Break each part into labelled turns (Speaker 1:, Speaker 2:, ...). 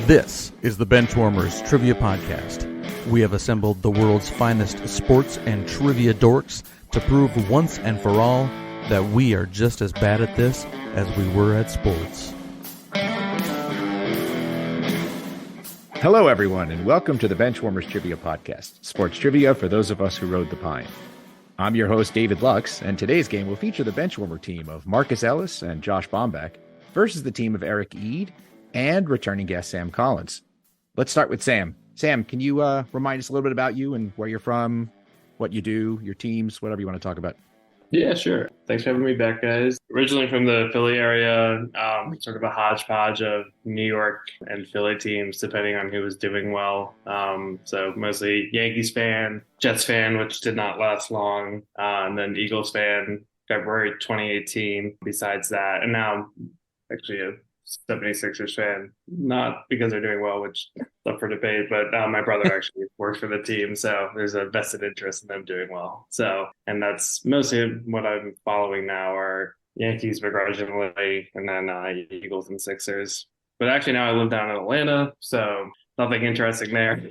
Speaker 1: This is the Benchwarmers Trivia Podcast. We have assembled the world's finest sports and trivia dorks to prove once and for all that we are just as bad at this as we were at sports.
Speaker 2: Hello, everyone, and welcome to the Benchwarmers Trivia Podcast, sports trivia for those of us who rode the pine. I'm your host, David Lux, and today's game will feature the Benchwarmer team of Marcus Ellis and Josh Bombeck versus the team of Eric Eade and returning guest Sam Collins. Let's start with Sam. Sam, can you remind us a little bit about you and where you're from, what you do, your teams, whatever you want to talk about?
Speaker 3: Yeah, sure. Thanks for having me back, guys. Originally from the Philly area, sort of a hodgepodge of New York and Philly teams, depending on who was doing well. So mostly Yankees fan, Jets fan, which did not last long, and then Eagles fan, February 2018. Besides that, and now I'm actually a 76ers fan, not because they're doing well, which is up for debate, but my brother actually works for the team, so there's a vested interest in them doing well. So, and that's mostly what I'm following now are Yankees begrudgingly, and then Eagles and Sixers. But actually now I live down in Atlanta, so nothing interesting there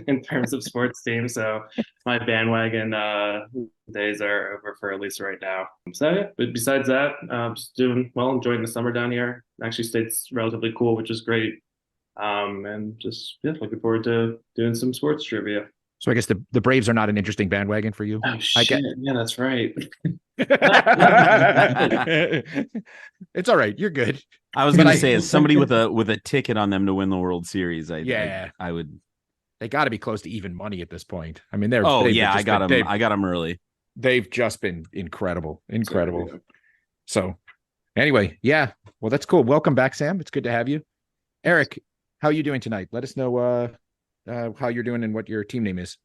Speaker 3: in terms of sports teams. So my bandwagon days are over for at least right now. So yeah, but besides that, just doing well, enjoying the summer down here. Actually, state's relatively cool, which is great. And just looking forward to doing some sports trivia.
Speaker 2: So I guess the Braves are not an interesting bandwagon for you.
Speaker 3: Oh shit! Yeah, that's right.
Speaker 2: It's all right. You're good.
Speaker 4: I was going to say, as somebody with a ticket on them to win the World Series, I would.
Speaker 2: They got to be close to even money at this point. I mean, they're.
Speaker 4: I got them early.
Speaker 2: They've just been incredible. So, anyway, yeah. Well, that's cool. Welcome back, Sam. It's good to have you, Eric. How are you doing tonight? Let us know how you're doing and what your team name is.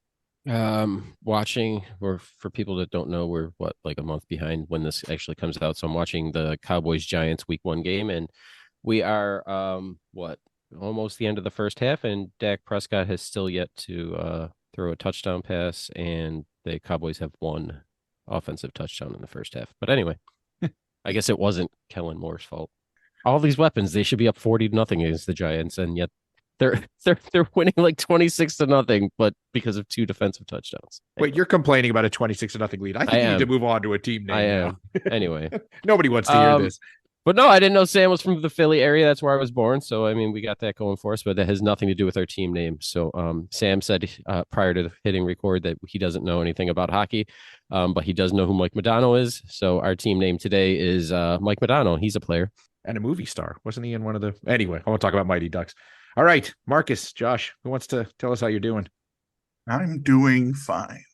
Speaker 5: Watching, or for people that don't know, we're like a month behind when this actually comes out. So I'm watching the Cowboys Giants week 1 game, and we are almost the end of the first half, and Dak Prescott has still yet to throw a touchdown pass, and the Cowboys have one offensive touchdown in the first half. But anyway, I guess it wasn't Kellen Moore's fault. All these weapons, they should be up 40-0 against the Giants, and yet they're winning like 26-0, but because of 2 defensive touchdowns.
Speaker 2: Wait, you're complaining about a 26-0 lead? I think you need to move on to a team name.
Speaker 5: I am. Anyway,
Speaker 2: nobody wants to hear this.
Speaker 5: But no, I didn't know Sam was from the Philly area. That's where I was born. So I mean, we got that going for us, but that has nothing to do with our team name. So Sam said prior to hitting record that he doesn't know anything about hockey, but he does know who Mike Modano is. So our team name today is Mike Modano. He's a player
Speaker 2: and a movie star, wasn't he? In one of the anyway, I won't talk about Mighty Ducks. All right, Marcus, Josh, who wants to tell us how you're doing?
Speaker 6: I'm doing fine.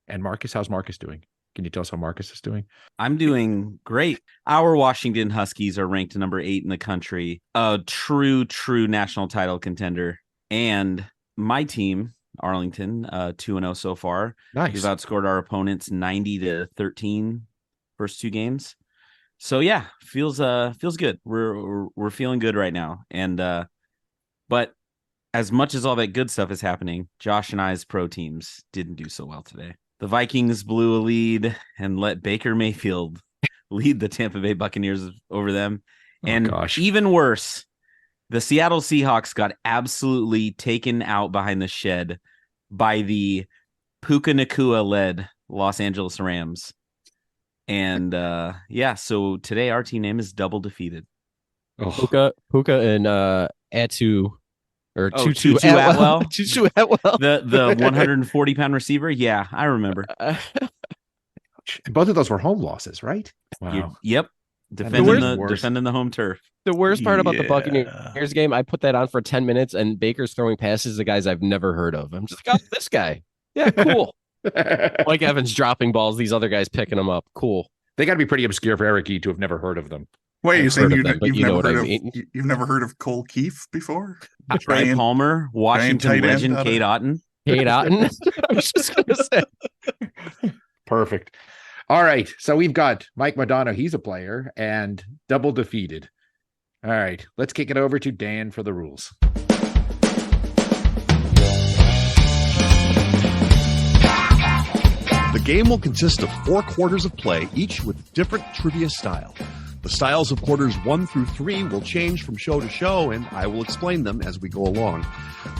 Speaker 2: And Marcus, how's Marcus doing? Can you tell us how Marcus is doing?
Speaker 4: I'm doing great. Our Washington Huskies are ranked number 8 in the country, a true national title contender. And my team, Arlington, 2-0 so far.
Speaker 2: Nice.
Speaker 4: We've outscored our opponents 90-13 first 2 games. So yeah, feels good. We're feeling good right now. And but as much as all that good stuff is happening, Josh and I's pro teams didn't do so well today. The Vikings blew a lead and let Baker Mayfield lead the Tampa Bay Buccaneers over them. Even worse, the Seattle Seahawks got absolutely taken out behind the shed by the Puka Nacua-led Los Angeles Rams. And so today our team name is double defeated.
Speaker 5: Puka and Atu. Or
Speaker 4: Tutu Atwell.
Speaker 5: Tutu Atwell.
Speaker 4: The 140-pound receiver. Yeah, I remember.
Speaker 2: Both of those were home losses, right?
Speaker 4: Wow. Yep. Defending the home turf.
Speaker 5: The worst part about the Buccaneers game, I put that on for 10 minutes, and Baker's throwing passes to guys I've never heard of. I'm just like, oh, this guy. Yeah, cool. Mike Evans dropping balls, these other guys picking them up. Cool.
Speaker 2: They got to be pretty obscure for Eric E to have never heard of them.
Speaker 6: Wait, you're saying you've never heard of Cole Keefe before?
Speaker 4: Trey Palmer, Washington legend, Kate Otten.
Speaker 5: Kate Otten? I was just going to say.
Speaker 2: Perfect. All right. So we've got Mike Modano. He's a player and double defeated. All right. Let's kick it over to Dan for the rules.
Speaker 7: The game will consist of 4 quarters of play, each with different trivia style. The styles of quarters 1 through 3 will change from show to show, and I will explain them as we go along.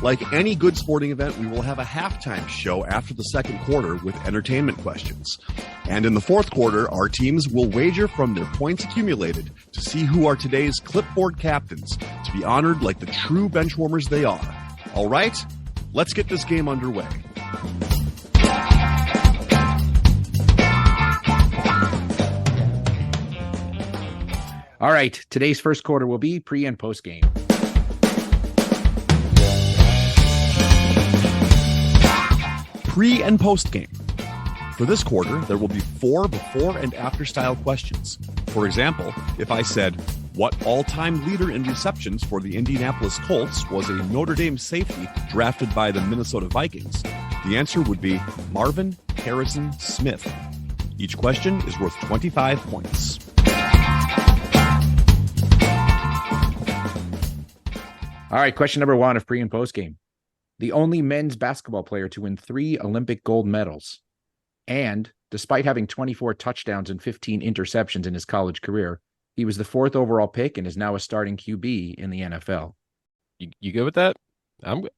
Speaker 7: Like any good sporting event, we will have a halftime show after the second quarter with entertainment questions. And in the fourth quarter, our teams will wager from their points accumulated to see who are today's clipboard captains, to be honored like the true benchwarmers they are. All right, let's get this game underway.
Speaker 2: All right, today's first quarter will be pre and post game.
Speaker 7: Pre and post game. For this quarter, there will be 4 before and after style questions. For example, if I said, what all-time leader in receptions for the Indianapolis Colts was a Notre Dame safety drafted by the Minnesota Vikings, the answer would be Marvin Harrison Smith. Each question is worth 25 points.
Speaker 2: All right, question number 1 of pre and post game. The only men's basketball player to win 3 Olympic gold medals. And despite having 24 touchdowns and 15 interceptions in his college career, he was the 4th overall pick and is now a starting QB in the NFL.
Speaker 5: You good with that? I'm good.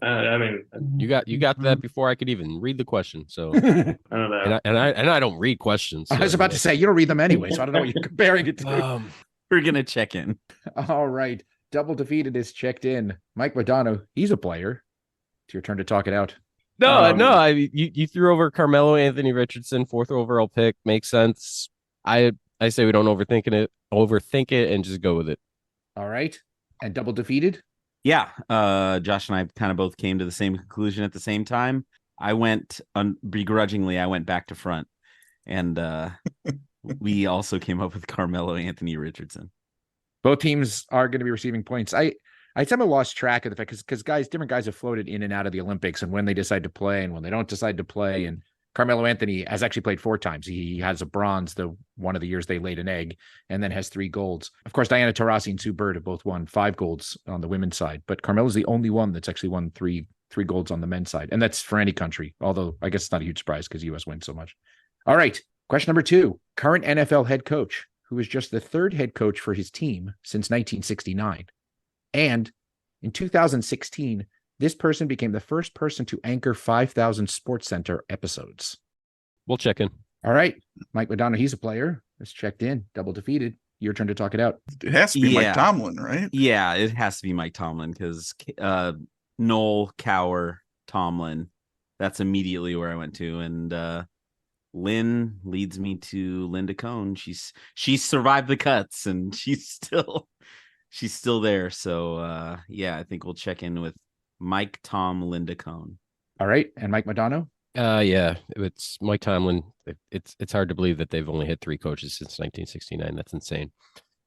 Speaker 3: I mean,
Speaker 5: You got that before I could even read the question. So
Speaker 3: I don't know.
Speaker 5: and I don't read questions. So
Speaker 2: I was about to say, you don't read them anyway, so I don't know what you're comparing it to.
Speaker 4: We're gonna check in.
Speaker 2: All right. Double Defeated is checked in. Mike Madonna, he's a player. It's your turn to talk it out.
Speaker 5: No. You threw over Carmelo Anthony Richardson, 4th overall pick. Makes sense. I say we don't overthink it, and just go with it.
Speaker 2: All right. And Double Defeated?
Speaker 4: Yeah, Josh and I kind of both came to the same conclusion at the same time. I went begrudgingly. I went back to front, and we also came up with Carmelo Anthony Richardson.
Speaker 2: Both teams are going to be receiving points. I somehow lost track of the fact because different guys have floated in and out of the Olympics and when they decide to play and when they don't decide to play. And Carmelo Anthony has actually played 4 times. He has a bronze, one of the years they laid an egg, and then has 3 golds. Of course, Diana Taurasi and Sue Bird have both won 5 golds on the women's side, but Carmelo's the only one that's actually won three golds on the men's side. And that's for any country, although I guess it's not a huge surprise because U.S. wins so much. All right. Question number 2, current NFL head coach, who was just the 3rd head coach for his team since 1969. And in 2016, this person became the first person to anchor 5,000 SportsCenter episodes.
Speaker 5: We'll check in.
Speaker 2: All right. Mike Madonna, he's a player. That's checked in. Double Defeated. Your turn to talk it out.
Speaker 6: It has to be Mike Tomlin, right?
Speaker 4: Yeah, it has to be Mike Tomlin because Noel, Cower, Tomlin, that's immediately where I went to. And Lynn leads me to Linda Cohn. She's survived the cuts and she's still there. So yeah, I think we'll check in with Mike Tom Linda Cohn.
Speaker 2: All right. And Mike Madonna?
Speaker 5: Yeah, it's Mike Tomlin. It's hard to believe that they've only had 3 coaches since 1969. That's insane.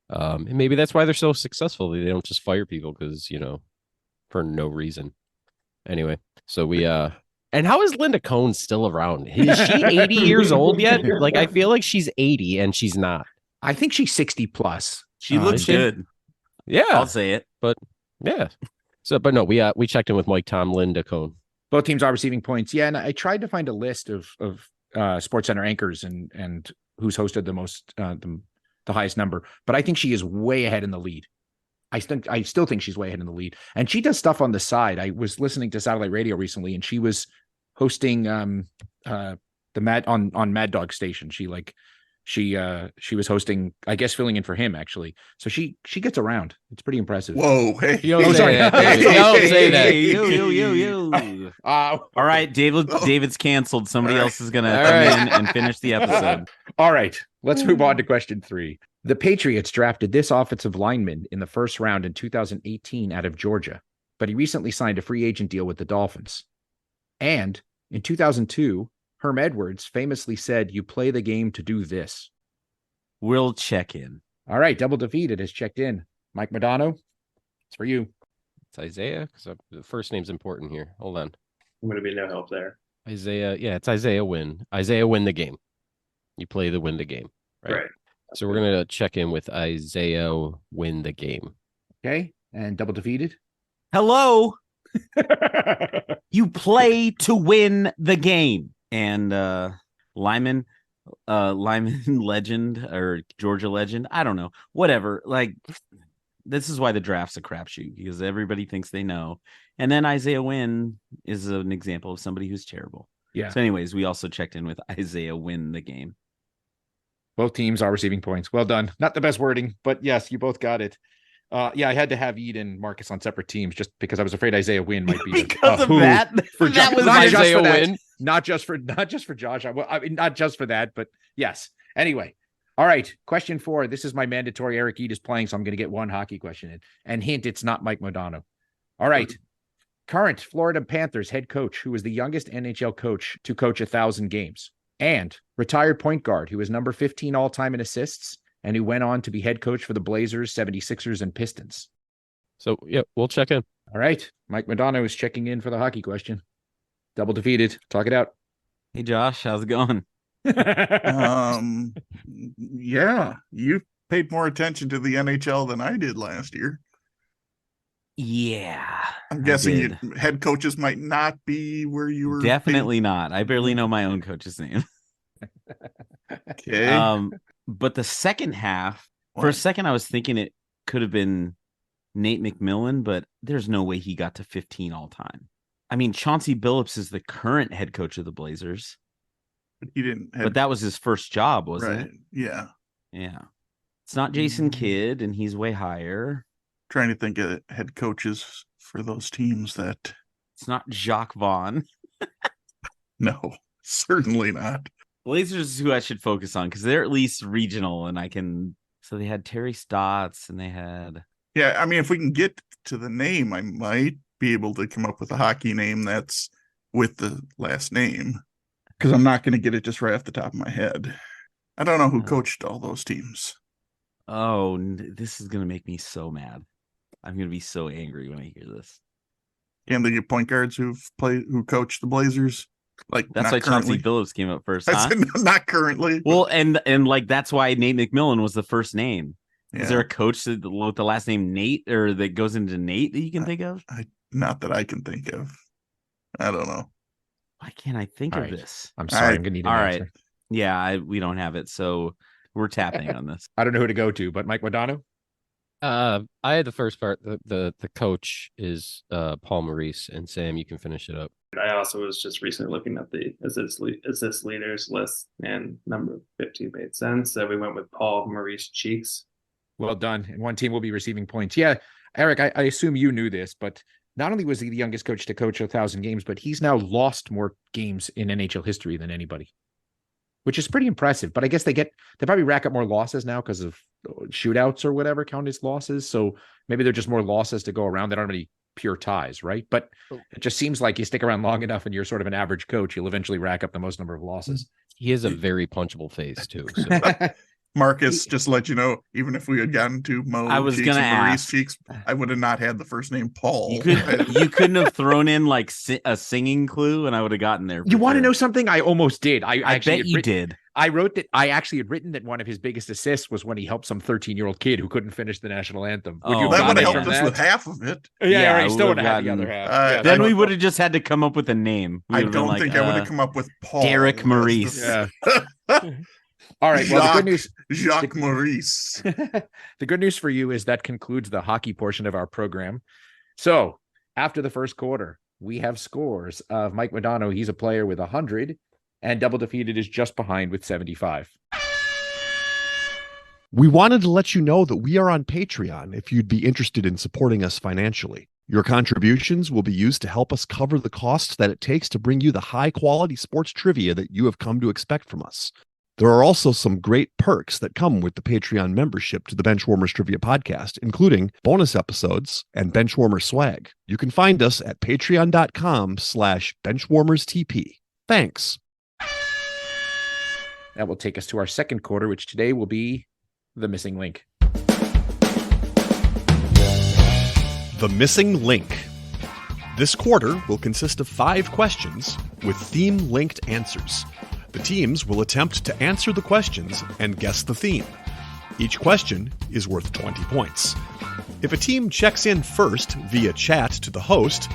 Speaker 5: And maybe that's why they're so successful. They don't just fire people because, for no reason. Anyway, so we and how is Linda Cohn still around? Is she 80 years old yet? Like, I feel like she's 80 and she's not.
Speaker 2: I think she's 60 plus.
Speaker 4: She looks good.
Speaker 5: Yeah.
Speaker 4: I'll say it.
Speaker 5: But yeah. So, but no, we checked in with Mike Tom, Linda Cohn.
Speaker 2: Both teams are receiving points. Yeah. And I tried to find a list of SportsCenter anchors and who's hosted the most, the highest number, but I think she is way ahead in the lead. I still think she's way ahead in the lead, and she does stuff on the side. I was listening to satellite radio recently, and she was hosting the Mad Dog station. She was hosting, I guess, filling in for him actually. So she gets around. It's pretty impressive.
Speaker 6: Whoa, hey,
Speaker 5: don't say that.
Speaker 4: You. All right, David's canceled. Somebody else is gonna come in and finish the episode.
Speaker 2: All right, let's move on to question 3. The Patriots drafted this offensive lineman in the first round in 2018 out of Georgia, but he recently signed a free agent deal with the Dolphins. And in 2002, Herm Edwards famously said, "You play the game to do this."
Speaker 4: We'll check in.
Speaker 2: All right, Double Defeated has checked in. Mike Madonna, it's for you.
Speaker 5: It's Isaiah, because the first name's important here. Hold on.
Speaker 3: I'm going to be no help there.
Speaker 5: Isaiah, yeah, it's Isaiah Win. Isaiah win the game. You play the win the game, right? So we're going to check in with Isaiah win the game.
Speaker 2: Okay, and Double Defeated.
Speaker 4: Hello. You play to win the game. And Lyman, Lyman legend or Georgia legend. I don't know. Whatever. Like, this is why the draft's a crapshoot, because everybody thinks they know. And then Isaiah Wynn is an example of somebody who's terrible.
Speaker 2: Yeah.
Speaker 4: So anyways, we also checked in with Isaiah Wynn the game.
Speaker 2: Both teams are receiving points. Well done. Not the best wording, but yes, you both got it. Yeah, I had to have Ede and Marcus on separate teams just because I was afraid Isaiah Wynn might be
Speaker 4: because of that.
Speaker 2: For
Speaker 4: that was
Speaker 2: not
Speaker 5: Isaiah
Speaker 2: just
Speaker 5: Wynn.
Speaker 2: Not just for Josh. Well, I mean, not just for that, but yes. Anyway, all right. Question 4. This is my mandatory. Eric Ede is playing, so I'm going to get one hockey question in. And hint, it's not Mike Modano. All right. Current Florida Panthers head coach, who was the youngest NHL coach to coach 1,000 games, and retired point guard who was number 15 all time in assists, and who went on to be head coach for the Blazers, 76ers, and Pistons.
Speaker 5: So, yeah, we'll check in.
Speaker 2: All right. Mike Modano is checking in for the hockey question. Double defeated. Talk it out.
Speaker 4: Hey, Josh, how's it going?
Speaker 6: Yeah, you paid more attention to the NHL than I did last year.
Speaker 4: Yeah.
Speaker 6: I'm guessing head coaches might not be where you were.
Speaker 4: Definitely not. I barely know my own coach's name.
Speaker 6: Okay.
Speaker 4: But the second half, for a second, I was thinking it could have been Nate McMillan, but there's no way he got to 15 all time. I mean, Chauncey Billups is the current head coach of the Blazers.
Speaker 6: But he didn't.
Speaker 4: But that was his first job, wasn't it?
Speaker 6: Yeah.
Speaker 4: Yeah. It's not Jason Kidd, and he's way higher.
Speaker 6: Trying to think of head coaches for those teams that.
Speaker 4: It's not Jacques Vaughn.
Speaker 6: No, certainly not.
Speaker 4: Blazers is who I should focus on because they're at least regional, and I can. So they had Terry Stotts, and they had.
Speaker 6: Yeah, I mean, if we can get to the name, I might be able to come up with a hockey name that's with the last name, because I'm not going to get it just right off the top of my head. I don't know who coached all those teams.
Speaker 4: Oh, this is going to make me so mad. I'm going to be so angry when I hear this.
Speaker 6: Can they get point guards who coached the Blazers? Like,
Speaker 4: that's why Chauncey Billups came up first. Huh?
Speaker 6: Not currently.
Speaker 4: Well, and like that's why Nate McMillan was the first name. Yeah. Is there a coach with the last name Nate or that goes into Nate that you can think of?
Speaker 6: Not that I can think of. I don't know.
Speaker 4: Why can't I think of this?
Speaker 2: I'm sorry. I'm going to need an answer.
Speaker 4: Right. Yeah, we don't have it, so we're tapping on this.
Speaker 2: I don't know who to go to, but Mike Modano?
Speaker 5: I had the first part. The coach is Paul Maurice, and Sam, you can finish it up.
Speaker 3: I also was just recently looking at the assist leaders list, and number 15 made sense. So we went with Paul Maurice Cheeks.
Speaker 2: Well done. And one team will be receiving points. Yeah, Eric, I assume you knew this, but not only was he the youngest coach to coach 1,000 games, but he's now lost more games in NHL history than anybody, which is pretty impressive. But I guess they probably rack up more losses now because of shootouts or whatever count as losses. So maybe they're just more losses to go around. They don't have any pure ties, right? But it just seems like you stick around long enough and you're sort of an average coach, you'll eventually rack up the most number of losses.
Speaker 5: He has a very punchable face too. So.
Speaker 6: Marcus, just to let you know, even if we had gotten to Mo
Speaker 4: I was
Speaker 6: Cheeks
Speaker 4: gonna
Speaker 6: and Maurice
Speaker 4: ask.
Speaker 6: Cheeks, I would have not had the first name Paul.
Speaker 4: You couldn't have thrown in like a singing clue, and I would have gotten there.
Speaker 2: You want to know something? I almost did.
Speaker 4: I bet you did.
Speaker 2: I wrote that. I actually had written that one of his biggest assists was when he helped some 13-year-old kid who couldn't finish the national anthem.
Speaker 6: That would have helped us with half of it.
Speaker 2: Yeah, right. Still would have had the other half.
Speaker 4: Then we would have just had to come up with a name.
Speaker 6: I don't think I would have come up with Paul.
Speaker 4: Derek Maurice.
Speaker 2: Yeah. All right. Well, the good news,
Speaker 6: Jacques Maurice.
Speaker 2: The good news for you is that concludes the hockey portion of our program. So after the first quarter, we have scores of Mike Modano. He's a player with 100, and Double Defeated is just behind with 75.
Speaker 7: We wanted to let you know that we are on Patreon if you'd be interested in supporting us financially. Your contributions will be used to help us cover the costs that it takes to bring you the high-quality sports trivia that you have come to expect from us. There are also some great perks that come with the Patreon membership to the Benchwarmers Trivia Podcast, including bonus episodes and Benchwarmer swag. You can find us at patreon.com/benchwarmerstp. Thanks.
Speaker 2: That will take us to our second quarter, which today will be the missing link.
Speaker 7: The missing link. This quarter will consist of 5 questions with theme-linked answers. The teams will attempt to answer the questions and guess the theme. Each question is worth 20 points. If a team checks in first via chat to the host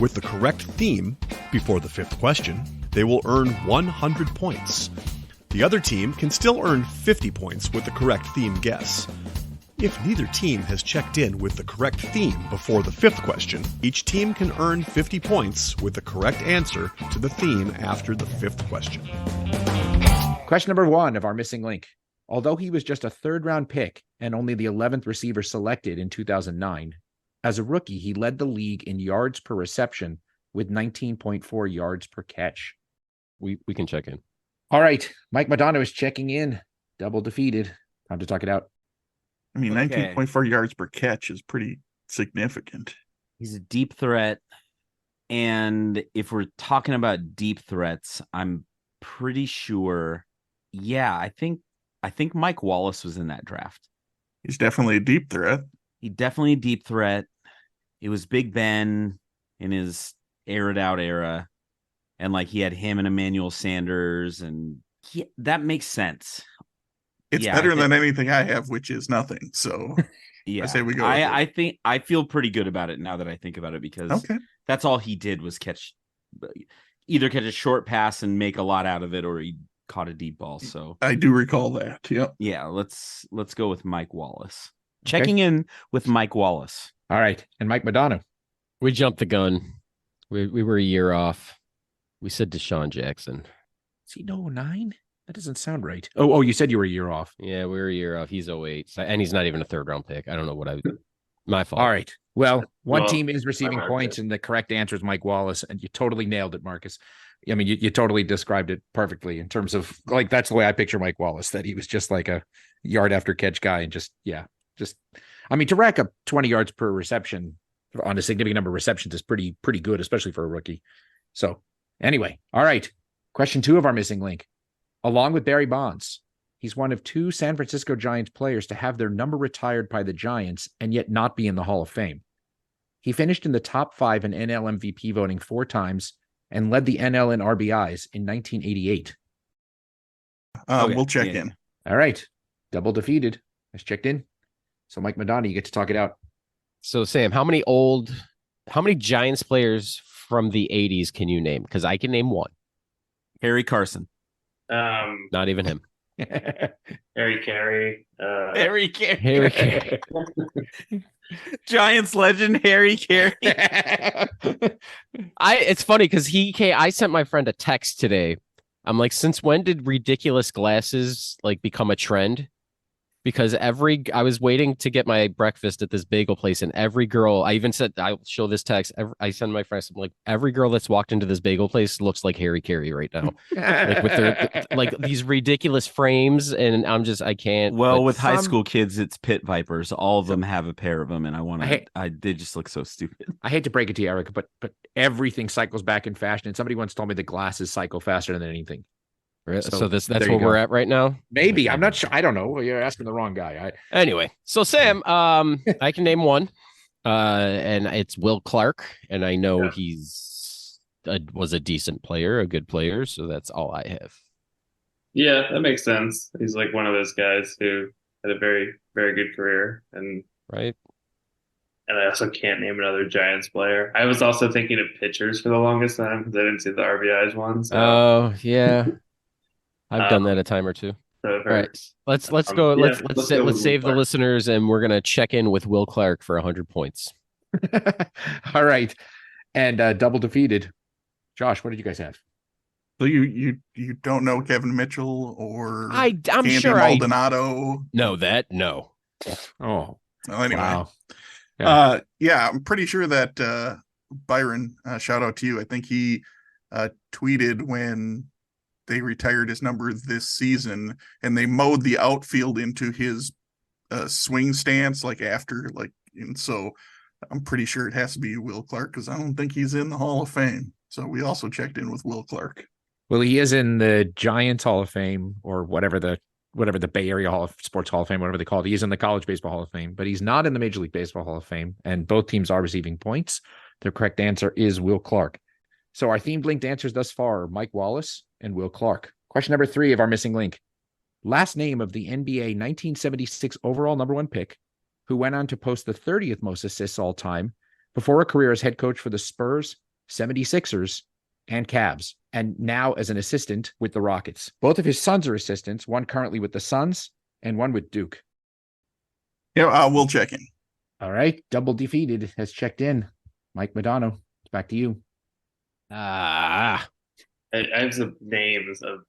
Speaker 7: with the correct theme before the 5th question, they will earn 100 points. The other team can still earn 50 points with the correct theme guess. If neither team has checked in with the correct theme before the fifth question, each team can earn 50 points with the correct answer to the theme after the fifth question.
Speaker 2: Question number 1 of our missing link. Although he was just a third-round pick and only the 11th receiver selected in 2009, as a rookie, he led the league in yards per reception with 19.4 yards per catch.
Speaker 5: We can check in.
Speaker 2: All right. Mike Madonna is checking in. Double defeated. Time to talk it out.
Speaker 6: I mean,
Speaker 4: Okay.
Speaker 6: 19.4 yards per catch is pretty significant.
Speaker 4: He's a deep threat. And if we're talking about deep threats, I'm pretty sure. Yeah, I think Mike Wallace was in that draft.
Speaker 6: He's definitely a deep threat.
Speaker 4: He definitely a deep threat. It was Big Ben in his aired out era. And like he had him and Emmanuel Sanders, and that makes sense.
Speaker 6: It's better than anything I have, which is nothing. So
Speaker 4: yeah,
Speaker 6: I say we go.
Speaker 4: I think I feel pretty good about it now that I think about it, because that's all he did was either catch a short pass and make a lot out of it, or he caught a deep ball. So
Speaker 6: I do recall that. Yep.
Speaker 4: Yeah, let's go with Mike Wallace. Checking in with Mike Wallace.
Speaker 2: All right. And Mike Madonna.
Speaker 5: We jumped the gun. We were a year off. We said Deshaun Jackson.
Speaker 2: Is he 09? That doesn't sound right. Oh, you said you were a year off.
Speaker 5: Yeah, we were a year off. He's 08. And he's not even a third-round pick. I don't know what my fault.
Speaker 2: All right. Well, one team is receiving points, and the correct answer is Mike Wallace, and you totally nailed it, Marcus. I mean, you totally described it perfectly in terms of, like, that's the way I picture Mike Wallace, that he was just like a yard after catch guy, and I mean, to rack up 20 yards per reception on a significant number of receptions is pretty good, especially for a rookie. So anyway, all right. Question 2 of our missing link. Along with Barry Bonds, he's one of 2 San Francisco Giants players to have their number retired by the Giants and yet not be in the Hall of Fame. He finished in the top 5 in NL MVP voting 4 times and led the NL in RBIs in 1988.
Speaker 6: We'll check in.
Speaker 2: All right. Double defeated. Has checked in. So Mike Madonna, you get to talk it out.
Speaker 5: So Sam, how many Giants players from the 80s can you name? Because I can name one.
Speaker 4: Harry Carson.
Speaker 5: Not even him.
Speaker 3: Harry Carey.
Speaker 4: Harry Carey.
Speaker 5: Harry Carey.
Speaker 4: Giants legend Harry Carey.
Speaker 5: It's funny because I sent my friend a text today. I'm like, since when did ridiculous glasses like become a trend? Because I was waiting to get my breakfast at this bagel place, and every girl, I even said, I'll show this text. I send my friends, I'm like, every girl that's walked into this bagel place looks like Harry Carey right now, like with their like these ridiculous frames, and I can't.
Speaker 4: Well, with high school kids, it's pit vipers. All of them have a pair of them, and they just look so stupid.
Speaker 2: I hate to break it to you, Eric, but everything cycles back in fashion, and somebody once told me the glasses cycle faster than anything.
Speaker 5: So that's where we're at right now.
Speaker 2: Maybe. I'm not sure. I don't know. You're asking the wrong guy.
Speaker 5: Anyway, so Sam, I can name one, and it's Will Clark, and I know was a decent player, a good player, so that's all I have.
Speaker 3: Yeah, that makes sense. He's like one of those guys who had a very, very good career, and
Speaker 5: right.
Speaker 3: And I also can't name another Giants player. I was also thinking of pitchers for the longest time because I didn't see the RBIs one. So.
Speaker 5: Oh yeah. I've done that a time or two. All right, let's go. Let's save the listeners, and we're gonna check in with Will Clark for 100 points.
Speaker 2: All right, and double defeated. Josh, what did you guys have?
Speaker 6: So you don't know Kevin Mitchell or
Speaker 5: I'm
Speaker 6: Candy
Speaker 5: sure
Speaker 6: Maldonado?
Speaker 5: No.
Speaker 2: Oh,
Speaker 6: well, anyway.
Speaker 2: Wow.
Speaker 6: Yeah, I'm pretty sure that Byron, shout out to you. I think he tweeted when they retired his number this season, and they mowed the outfield into his swing stance, and so I'm pretty sure it has to be Will Clark because I don't think he's in the Hall of Fame. So we also checked in with Will Clark.
Speaker 2: Well, he is in the Giants Hall of Fame, or whatever the Bay Area Sports Hall of Fame, whatever they call it. He's in the College Baseball Hall of Fame, but he's not in the Major League Baseball Hall of Fame. And both teams are receiving points. The correct answer is Will Clark. So our themed linked answers thus far are Mike Wallace and Will Clark. Question number 3 of our missing link. Last name of the NBA 1976 overall number 1 pick, who went on to post the 30th most assists all time before a career as head coach for the Spurs, 76ers, and Cavs, and now as an assistant with the Rockets. Both of his sons are assistants, one currently with the Suns and one with Duke.
Speaker 6: Yeah, we'll check in.
Speaker 2: All right. Double defeated has checked in. Mike Madonna, it's back to you.
Speaker 3: I have some names of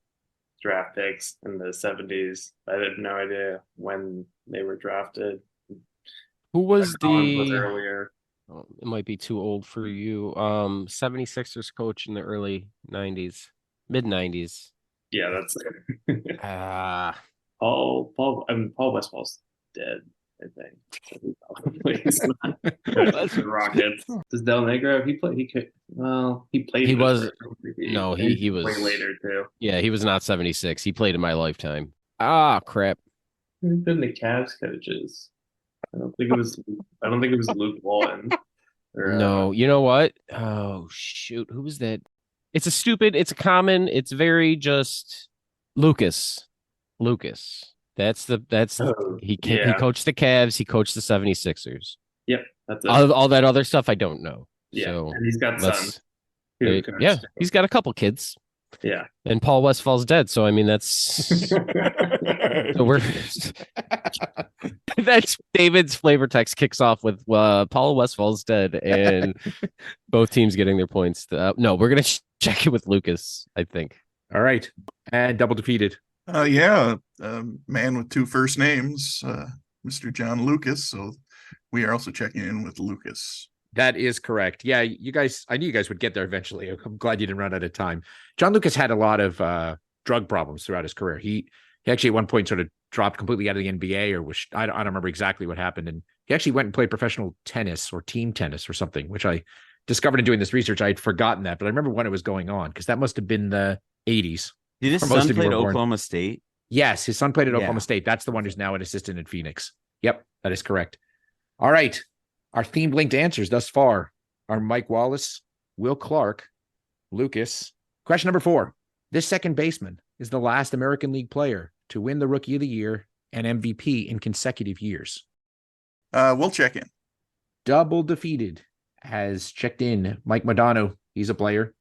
Speaker 3: draft picks in the 70s. I had no idea when they were drafted.
Speaker 5: Who was
Speaker 3: Collins was
Speaker 5: the
Speaker 3: earlier.
Speaker 5: oh, it might be too old for you. 76ers coach in the early 90s, mid 90s.
Speaker 3: Yeah, that's
Speaker 5: Paul
Speaker 3: Paul Westfall's dead, I think. Probably he's not. The Rockets. Does Del Negro? He played. He played.
Speaker 5: He
Speaker 3: with
Speaker 5: was
Speaker 3: the-
Speaker 5: no,
Speaker 3: and
Speaker 5: he was
Speaker 3: way later too.
Speaker 5: Yeah, he was not 76. He played in my lifetime. Ah, crap.
Speaker 3: Who's been the Cavs coaches? I don't think it was Luke Walton. Or,
Speaker 5: No, you know what? Oh shoot, who was that? It's a common, it's very just Lucas. That's
Speaker 3: Oh,
Speaker 5: he
Speaker 3: yeah.
Speaker 5: coached the Cavs, he coached the 76ers.
Speaker 3: Yep, that's it.
Speaker 5: All that other stuff I don't know.
Speaker 3: Yeah,
Speaker 5: So
Speaker 3: and he's got
Speaker 5: let's
Speaker 3: sons. who coached
Speaker 5: yeah,
Speaker 3: him.
Speaker 5: he's got a couple kids.
Speaker 3: Yeah.
Speaker 5: And Paul Westfall's dead, so I mean that's so we're that's David's flavor text kicks off with Paul Westfall's dead and both teams getting their points. No, we're gonna check it with Lucas, I think.
Speaker 2: All right. And double defeated.
Speaker 6: Man with two first names, Mr. John Lucas. So we are also checking in with Lucas.
Speaker 2: That is correct. Yeah, you guys, I knew you guys would get there eventually. I'm glad you didn't run out of time. John Lucas had a lot of drug problems throughout his career. He actually at one point sort of dropped completely out of the NBA, or was I don't remember exactly what happened. And he actually went and played professional tennis or team tennis or something, which I discovered in doing this research. I had forgotten that, but I remember when it was going on because that must have been the 80s.
Speaker 4: Did his
Speaker 2: Or most
Speaker 4: son
Speaker 2: of you
Speaker 4: play at
Speaker 2: were born.
Speaker 4: Oklahoma State?
Speaker 2: Yes, his son played at
Speaker 4: Yeah.
Speaker 2: Oklahoma State. That's the one who's now an assistant in Phoenix. Yep, that is correct. All right. Our themed linked answers thus far are Mike Wallace, Will Clark, Lucas. Question number 4. This second baseman is the last American League player to win the Rookie of the Year and MVP in consecutive years.
Speaker 6: We'll check in.
Speaker 2: Double defeated has checked in. Mike Madonna, he's a player.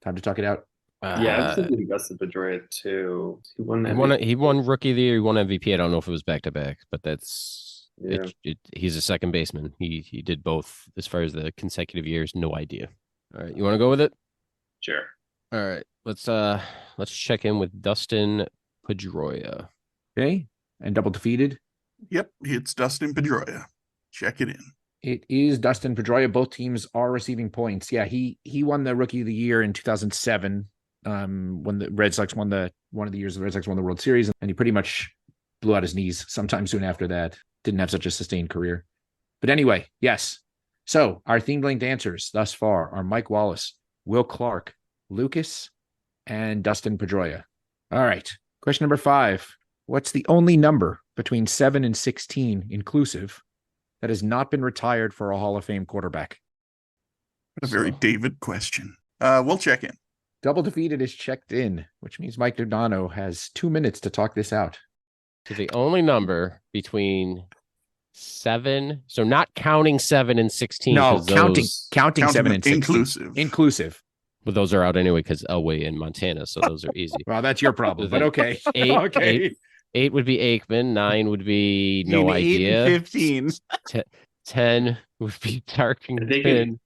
Speaker 2: Time to talk it out.
Speaker 3: Yeah, I'm thinking Dustin Pedroia too. He won
Speaker 5: He won Rookie of the Year, he won MVP. I don't know if it was back to back, but that's he's a second baseman. He did both as far as the consecutive years, no idea. All right, you want to go with it?
Speaker 3: Sure.
Speaker 5: All right, let's check in with Dustin Pedroia.
Speaker 2: Okay. And double defeated.
Speaker 6: Yep, it's Dustin Pedroia. Check it in.
Speaker 2: It is Dustin Pedroia. Both teams are receiving points. Yeah, he won the Rookie of the Year in 2007. When the Red Sox won one of the years the Red Sox won the World Series, and he pretty much blew out his knees sometime soon after that. Didn't have such a sustained career. But anyway, yes. So our themed linked answers thus far are Mike Wallace, Will Clark, Lucas, and Dustin Pedroia. All right. Question number 5. What's the only number between 7 and 16 inclusive that has not been retired for a Hall of Fame quarterback?
Speaker 6: A very David question. We'll check in.
Speaker 2: Double defeated is checked in, which means Mike Dodano has 2 minutes to talk this out.
Speaker 5: So the only number between 7, so not counting 7 and 16.
Speaker 2: No,
Speaker 5: 'cause
Speaker 2: counting 7 and 16. Inclusive.
Speaker 5: But those are out anyway because Elway in Montana, so those are easy.
Speaker 2: Well, that's your problem, but okay.
Speaker 5: 8,
Speaker 2: Okay.
Speaker 5: 8 would be Aikman. 9 would be no idea.
Speaker 4: 15.
Speaker 5: 10 would be Tarkington.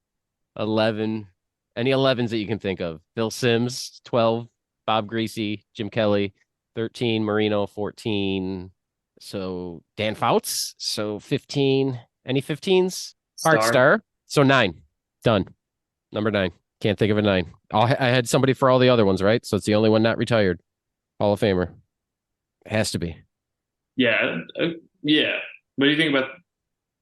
Speaker 5: 11, any 11s that you can think of. Bill Sims. 12, Bob Greasy, Jim Kelly. 13, Marino. 14, so Dan Fouts. So 15, any 15s? Art Star. So 9, done. Number 9. Can't think of a 9. I had somebody for all the other ones, right? So it's the only one not retired. Hall of Famer. It has to be.
Speaker 3: Yeah. Yeah. What do you think about?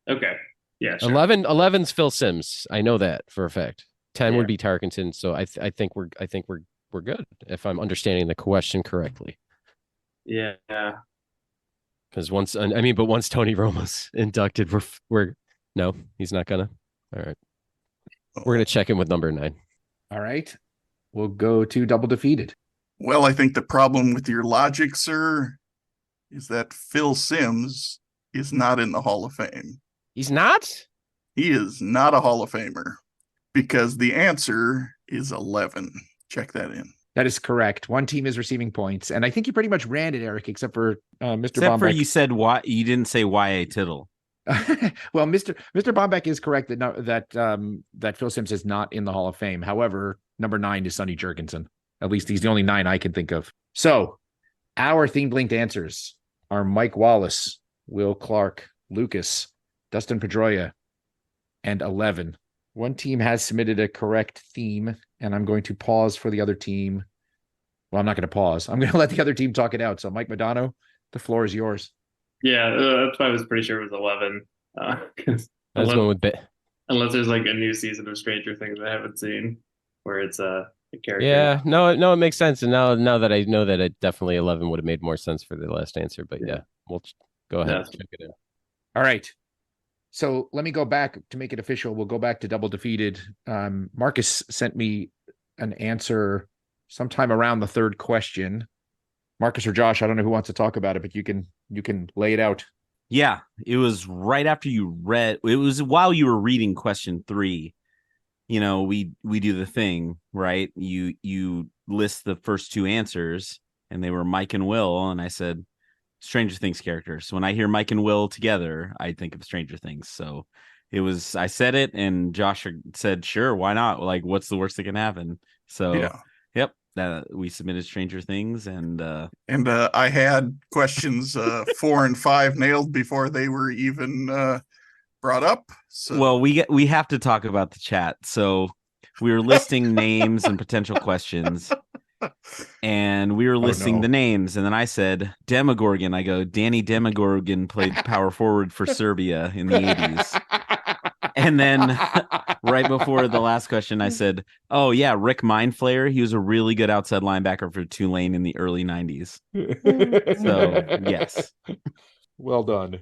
Speaker 3: Okay. Yeah. Sure.
Speaker 5: 11's Phil Sims. I know that for a fact. 10
Speaker 3: Yeah.
Speaker 5: would be Tarkenton. So I think we're good if I'm understanding the question correctly.
Speaker 3: Yeah.
Speaker 5: Because once Tony Romo's inducted, we're no, he's not gonna. All right, we're gonna check in with number 9.
Speaker 2: All right. We'll go to double defeated.
Speaker 6: Well, I think the problem with your logic, sir, is that Phil Sims is not in the Hall of Fame.
Speaker 5: He's not?
Speaker 6: He is not a Hall of Famer because the answer is 11. Check that in.
Speaker 2: That is correct. One team is receiving points, and I think you pretty much ran it, Eric, except for Mr.
Speaker 4: Except
Speaker 2: Bombeck.
Speaker 4: for you said why you didn't say Y.A. Tittle.
Speaker 2: Well, Mr. Bombeck is correct that Phil Simms is not in the Hall of Fame. However, number 9 is Sonny Jurgensen. At least he's the only 9 I can think of. So our themed linked answers are Mike Wallace, Will Clark, Lucas, Dustin Pedroia, and 11. One team has submitted a correct theme, and I'm going to pause for the other team. Well, I'm not going to pause. I'm going to let the other team talk it out. So, Mike Madonna, the floor is yours.
Speaker 3: Yeah, that's why I was pretty sure it was 11.
Speaker 5: I was going with
Speaker 3: unless there's like a new season of Stranger Things I haven't seen, where it's a character.
Speaker 5: Yeah, no, it makes sense. And now that I know that it definitely 11 would have made more sense for the last answer. But yeah, we'll go ahead and check it out.
Speaker 2: All right. So let me go back to make it official. We'll go back to double defeated. Marcus sent me an answer sometime around the third question. Marcus or Josh, I don't know who wants to talk about it, but you can lay it out.
Speaker 4: Yeah, it was right after you read. It was while you were reading question 3. You know, we do the thing, right? You list the first 2 answers, and they were Mike and Will, and I said Stranger Things characters. When I hear Mike and Will together, I think of Stranger Things. So it was, I said it, and Josh said, sure, why not? Like, what's the worst that can happen? So, yep, we submitted Stranger Things, and
Speaker 6: I had questions 4 and 5 nailed before they were even brought up. So.
Speaker 4: Well, we have to talk about the chat. So we were listing names and potential questions. And we were listing the names, and then I said Demogorgon. I go, Danny Demogorgon played power forward for Serbia in the 80s. And then right before the last question, I said, oh yeah, Rick Mindflayer. He was a really good outside linebacker for Tulane in the early 90s. So yes.
Speaker 2: Well done.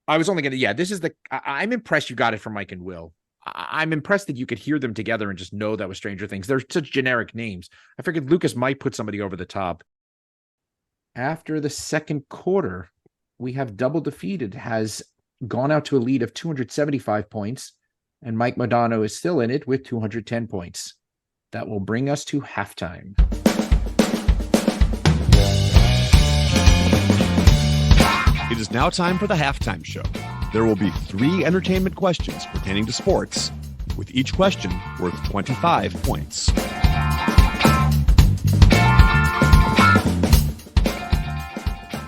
Speaker 2: I was only going to, I'm impressed you got it from Mike and Will. I'm impressed that you could hear them together and just know that was Stranger Things. They're such generic names. I figured Lucas might put somebody over the top. After the second quarter, we have double defeated, has gone out to a lead of 275 points, and Mike Modano is still in it with 210 points. That will bring us to halftime.
Speaker 7: It is now time for the halftime show. There will be 3 entertainment questions pertaining to sports, with each question worth 25 points.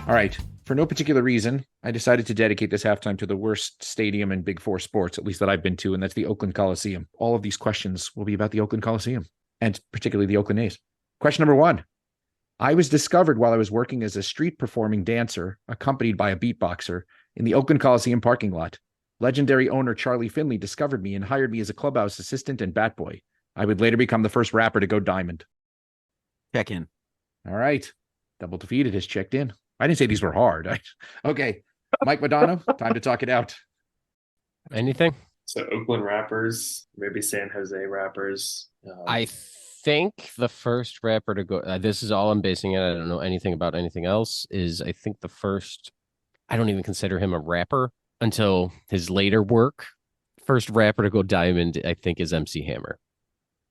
Speaker 2: All right. For no particular reason, I decided to dedicate this halftime to the worst stadium in Big Four sports, at least that I've been to, and that's the Oakland Coliseum. All of these questions will be about the Oakland Coliseum, and particularly the Oakland A's. Question number 1. I was discovered while I was working as a street performing dancer, accompanied by a beatboxer, in the Oakland Coliseum parking lot. Legendary owner Charlie Finley discovered me and hired me as a clubhouse assistant and bat boy. I would later become the first rapper to go diamond.
Speaker 4: Check in.
Speaker 2: All right. Double defeated has checked in. I didn't say these were hard. Okay. Mike Madonna, time to talk it out.
Speaker 5: Anything?
Speaker 3: So Oakland rappers, maybe San Jose rappers.
Speaker 5: I think the first rapper to go, this is all I'm basing it. I don't know anything about anything else, is I think the first, I don't even consider him a rapper until his later work. First rapper to go diamond, I think, is MC Hammer.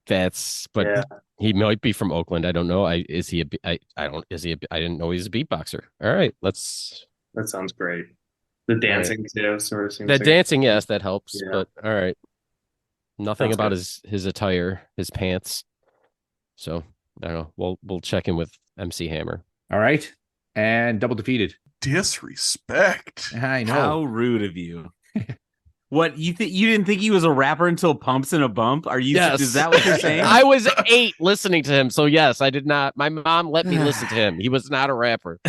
Speaker 5: He might be from Oakland. I don't know. I didn't know he's a beatboxer. All right, that
Speaker 3: sounds great. The dancing too, sort of seems
Speaker 5: that
Speaker 3: like
Speaker 5: dancing, yes, that helps.
Speaker 3: Yeah.
Speaker 5: But all right, nothing
Speaker 3: Sounds
Speaker 5: about
Speaker 3: good.
Speaker 5: his attire, his pants. So I don't know. We'll check in with MC Hammer.
Speaker 2: All right. And double defeated.
Speaker 6: Disrespect.
Speaker 2: I know.
Speaker 4: How rude of you. What, you didn't think he was a rapper until Pumps in a Bump?
Speaker 5: Yes.
Speaker 4: Is that what you're saying?
Speaker 5: I was 8 listening to him. So yes, I did not. My mom let me listen to him. He was not a rapper.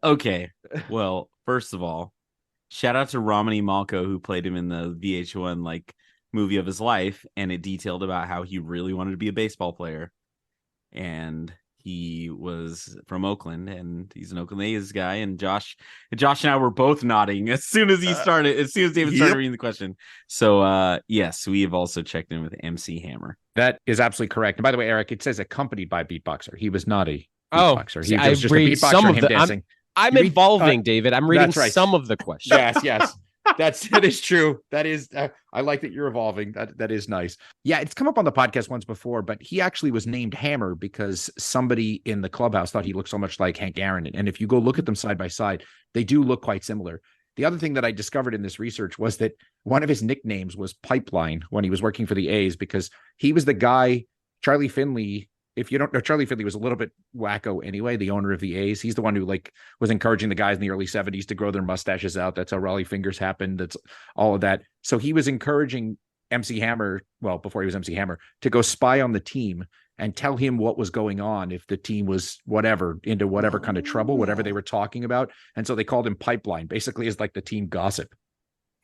Speaker 4: Okay. Well, first of all, shout out to Romany Malco, who played him in the VH1 movie of his life, and it detailed about how he really wanted to be a baseball player. And he was from Oakland, and he's an Oakland A's guy. And Josh and I were both nodding as soon as David started reading the question. So yes, we have also checked in with MC Hammer.
Speaker 2: That is absolutely correct. And by the way, Eric, it says accompanied by beatboxer. He was not a beatboxer. He was just a beatboxer and him dancing.
Speaker 5: I'm involving, David. I'm reading
Speaker 2: right.
Speaker 5: some of the questions.
Speaker 2: Yes. That is true. That is, I like that you're evolving. That is nice. Yeah, it's come up on the podcast once before, but he actually was named Hammer because somebody in the clubhouse thought he looked so much like Hank Aaron. And if you go look at them side by side, they do look quite similar. The other thing that I discovered in this research was that one of his nicknames was Pipeline when he was working for the A's, because he was the guy, Charlie Finley. If you don't know, Charlie Finley was a little bit wacko anyway, the owner of the A's. He's the one who was encouraging the guys in the early 70s to grow their mustaches out. That's how Raleigh Fingers happened. That's all of that. So he was encouraging MC Hammer, well, before he was MC Hammer, to go spy on the team and tell him what was going on if the team was into whatever kind of trouble, whatever they were talking about. And so they called him Pipeline, basically as like the team gossip.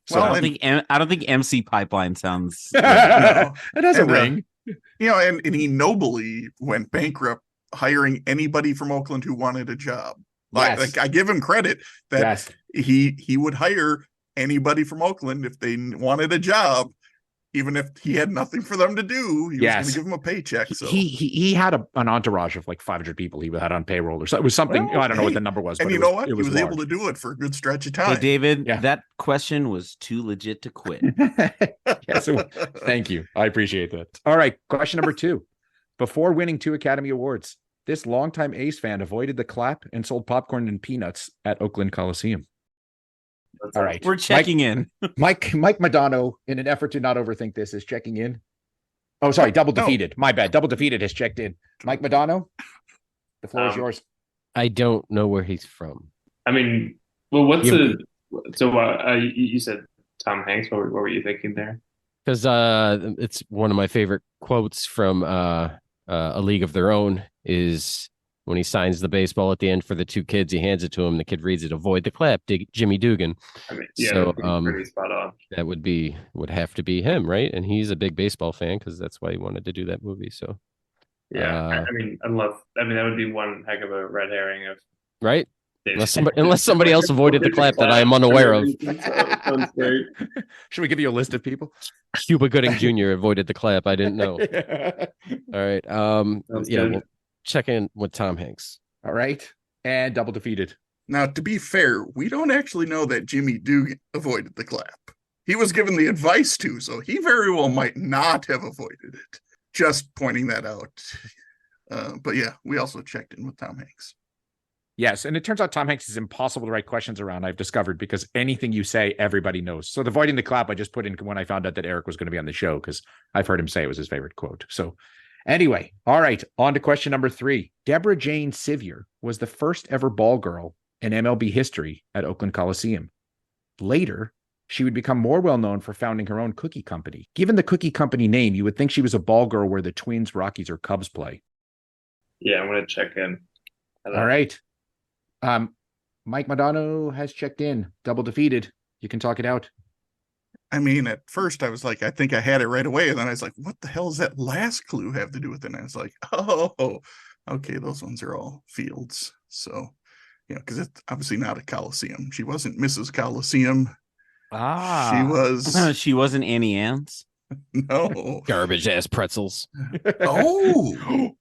Speaker 2: So
Speaker 4: I don't think MC Pipeline sounds.
Speaker 2: It has a ring.
Speaker 6: And he nobly went bankrupt hiring anybody from Oakland who wanted a job. Like I give him credit that he would hire anybody from Oakland if they wanted a job, even if he had nothing for them to do. He was going to give them a paycheck. So
Speaker 2: he had an entourage of like 500 people he had on payroll, or so. It was something. I don't know what the number was.
Speaker 6: And you know what? He was able to do it for a good stretch of time.
Speaker 4: Hey, David, that question was too legit to quit.
Speaker 2: Thank you. I appreciate that. All right. Question number 2. Before winning 2 Academy Awards, this longtime A's fan avoided the clap and sold popcorn and peanuts at Oakland Coliseum. All right.
Speaker 4: We're checking in.
Speaker 2: Mike Madonna, in an effort to not overthink this, is checking in. Oh, sorry. Double Defeated. My bad. Double Defeated has checked in. Mike Madonna, the floor is yours.
Speaker 5: I don't know where he's from.
Speaker 3: I mean, well, you said Tom Hanks. What were you thinking there?
Speaker 5: Because it's one of my favorite quotes from A League of Their Own is when he signs the baseball at the end for the 2 kids, he hands it to him. The kid reads it, "Avoid the clap, Jimmy Dugan."
Speaker 3: I mean,
Speaker 5: so
Speaker 3: pretty spot on.
Speaker 5: That would have to be him, right? And he's a big baseball fan because that's why he wanted to do that movie. So
Speaker 3: yeah, I mean, that would be one heck of a red herring of
Speaker 5: right. Unless somebody else avoided the clap that I am unaware of.
Speaker 2: Should we give you a list of people?
Speaker 5: Cuba Gooding Jr. avoided the clap. I didn't know. All right. We'll check in with Tom Hanks.
Speaker 2: All right. And Double Defeated.
Speaker 6: Now, to be fair, we don't actually know that Jimmy Dugan avoided the clap. He was given the advice to, so he very well might not have avoided it. Just pointing that out. But yeah, we also checked in with Tom Hanks.
Speaker 2: Yes, and it turns out Tom Hanks is impossible to write questions around, I've discovered, because anything you say, everybody knows. So the avoiding the clap, I just put in when I found out that Eric was going to be on the show, because I've heard him say it was his favorite quote. So anyway, all right, on to question number 3. Deborah Jane Sevier was the first ever ball girl in MLB history at Oakland Coliseum. Later, she would become more well-known for founding her own cookie company. Given the cookie company name, you would think she was a ball girl where the Twins, Rockies, or Cubs play.
Speaker 3: Yeah, I'm going to check in.
Speaker 2: All right. Mike Madonna has checked in. Double Defeated. You can talk it out.
Speaker 6: I mean, at first I was like, I think I had it right away. And then I was like, what the hell does that last clue have to do with it? And I was like, oh, okay, those ones are all fields. So, because it's obviously not a Coliseum. She wasn't Mrs. Coliseum.
Speaker 4: She wasn't Annie Ann's.
Speaker 6: No.
Speaker 5: Garbage ass pretzels.
Speaker 6: Oh.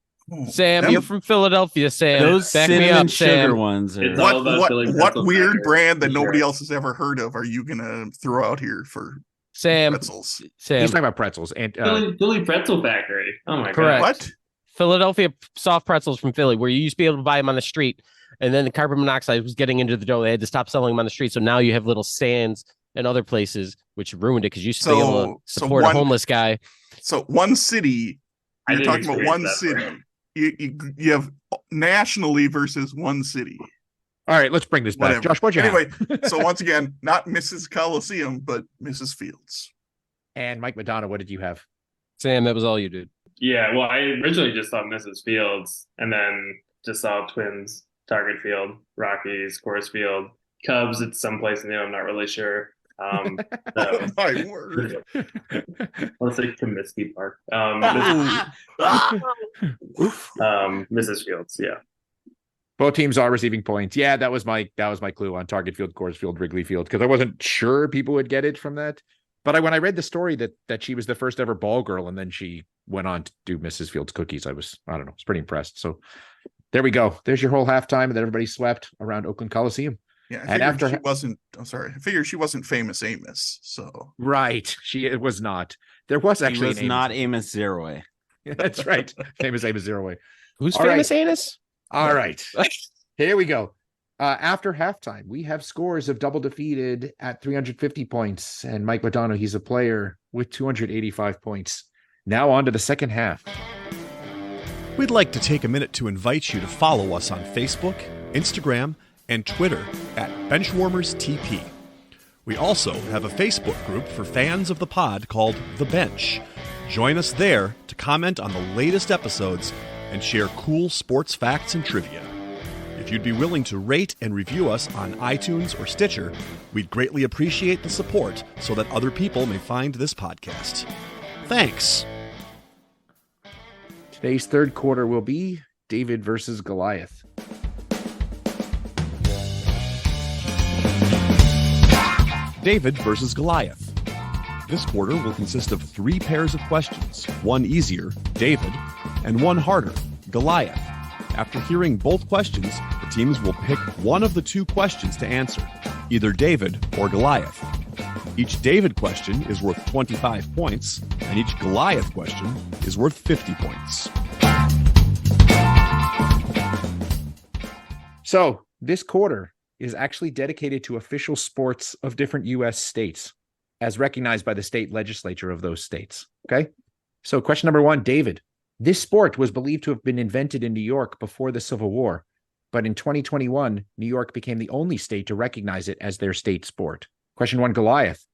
Speaker 5: Sam, you're from Philadelphia, Sam.
Speaker 4: Those
Speaker 5: back
Speaker 4: cinnamon
Speaker 5: me up,
Speaker 4: sugar
Speaker 5: Sam.
Speaker 4: ones.
Speaker 6: What weird brand that nobody else has ever heard of are you gonna throw out here for
Speaker 5: Sam?
Speaker 6: Pretzels.
Speaker 5: Sam.
Speaker 2: He's talking about pretzels and
Speaker 3: Philly Pretzel Factory. Oh my
Speaker 5: Correct.
Speaker 3: god!
Speaker 6: What?
Speaker 5: Philadelphia soft pretzels from Philly, where you used to be able to buy them on the street, and then the carbon monoxide was getting into the dough. They had to stop selling them on the street, so now you have little stands and other places, which ruined it because you used to be able to support a homeless guy.
Speaker 6: So one city. You're talking about one city. You have nationally versus one city.
Speaker 2: All right, let's bring this back. Josh, what'd you have?
Speaker 6: So once again, not Mrs. Coliseum, but Mrs. Fields.
Speaker 2: And Mike Madonna, what did you have?
Speaker 5: Sam, that was all you did.
Speaker 3: Yeah, well, I originally just thought Mrs. Fields, and then just saw Twins, Target Field, Rockies, Coors Field, Cubs. It's someplace new. I'm not really sure.
Speaker 6: Oh my word!
Speaker 3: Let's say Comiskey Park. Mrs. Fields, yeah.
Speaker 2: Both teams are receiving points. Yeah, that was my clue on Target Field, Coors Field, Wrigley Field, because I wasn't sure people would get it from that. But when I read the story that she was the first ever ball girl, and then she went on to do Mrs. Fields cookies, I was pretty impressed. So there we go. There's your whole halftime that everybody swept around Oakland Coliseum.
Speaker 6: Yeah, I
Speaker 2: And
Speaker 6: figured
Speaker 2: after
Speaker 6: she wasn't. I'm sorry. I figured she wasn't famous Amos. So
Speaker 2: right, it was not. There was
Speaker 4: He
Speaker 2: actually
Speaker 4: was
Speaker 2: an Amos.
Speaker 4: not Amos Zeroy.
Speaker 2: That's right. Famous Amos Zero Way.
Speaker 5: Who's
Speaker 2: All
Speaker 5: famous
Speaker 2: right.
Speaker 5: anus?
Speaker 2: All right. Here we go. After halftime, we have scores of double defeated at 350 points. And Mike Madonna, he's a player with 285 points. Now on to the second half.
Speaker 7: We'd like to take a minute to invite you to follow us on Facebook, Instagram, and Twitter at BenchwarmersTP. We also have a Facebook group for fans of the pod called The Bench. Join us there to comment on the latest episodes and share cool sports facts and trivia. If you'd be willing to rate and review us on iTunes or Stitcher, we'd greatly appreciate the support so that other people may find this podcast. Thanks.
Speaker 2: Today's third quarter will be David versus Goliath.
Speaker 7: David versus Goliath. This quarter will consist of 3 pairs of questions, one easier, David, and one harder, Goliath. After hearing both questions, the teams will pick one of the 2 questions to answer, either David or Goliath. Each David question is worth 25 points, and each Goliath question is worth 50 points.
Speaker 2: So this quarter is actually dedicated to official sports of different U.S. states, as recognized by the state legislature of those states. Okay. So question number 1, David. This sport was believed to have been invented in New York before the Civil War, but in 2021, New York became the only state to recognize it as their state sport. Question 1, Goliath.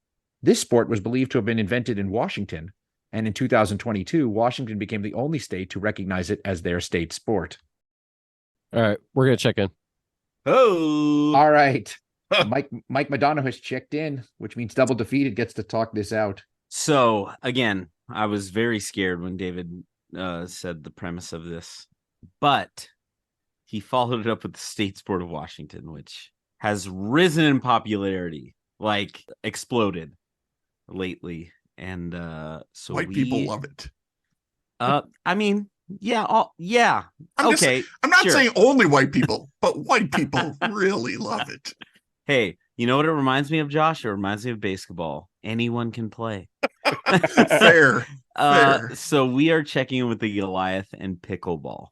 Speaker 2: This sport was believed to have been invented in Washington, and in 2022, Washington became the only state to recognize it as their state sport.
Speaker 5: All right, we're gonna check in.
Speaker 4: Oh,
Speaker 2: All right. Mike Madonna has checked in, which means double defeated gets to talk this out.
Speaker 4: so again, I was very scared when David said the premise of this, but he followed it up with the state sport of Washington, which has risen in popularity, like exploded lately. And so
Speaker 6: white people love it.
Speaker 4: I mean, yeah.
Speaker 6: I'm
Speaker 4: Okay.
Speaker 6: not
Speaker 4: sure.
Speaker 6: saying only white people, but white people really love it.
Speaker 4: Hey, you know what it reminds me of, Josh? It reminds me of basketball. Anyone can play.
Speaker 6: Fair.
Speaker 4: So we are checking in with the Goliath and pickleball.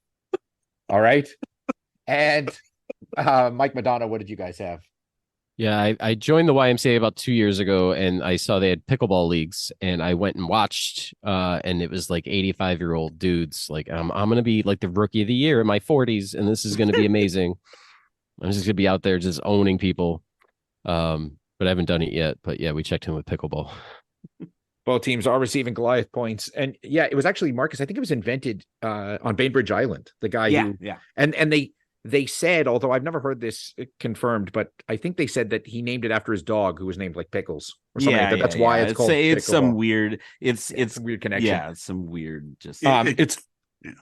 Speaker 2: All right. And Mike Madonna, what did you guys have?
Speaker 5: Yeah, I joined the YMCA about 2 years ago, and I saw they had pickleball leagues, and I went and watched, and it was like 85-year-old dudes. Like, I'm going to be like the rookie of the year in my 40s, and this is going to be amazing. I'm just going to be out there just owning people. But I haven't done it yet. But yeah, we checked in with pickleball.
Speaker 2: Both teams are receiving Goliath points. And yeah, it was actually Marcus. I think it was invented on Bainbridge Island. The guy who, and they said, although I've never heard this confirmed, but I think they said that he named it after his dog, who was named like Pickles or something like that. That's why it's called.
Speaker 4: It's some
Speaker 2: pickleball.
Speaker 4: weird. It's
Speaker 2: a weird connection.
Speaker 4: Yeah, it's some weird. Just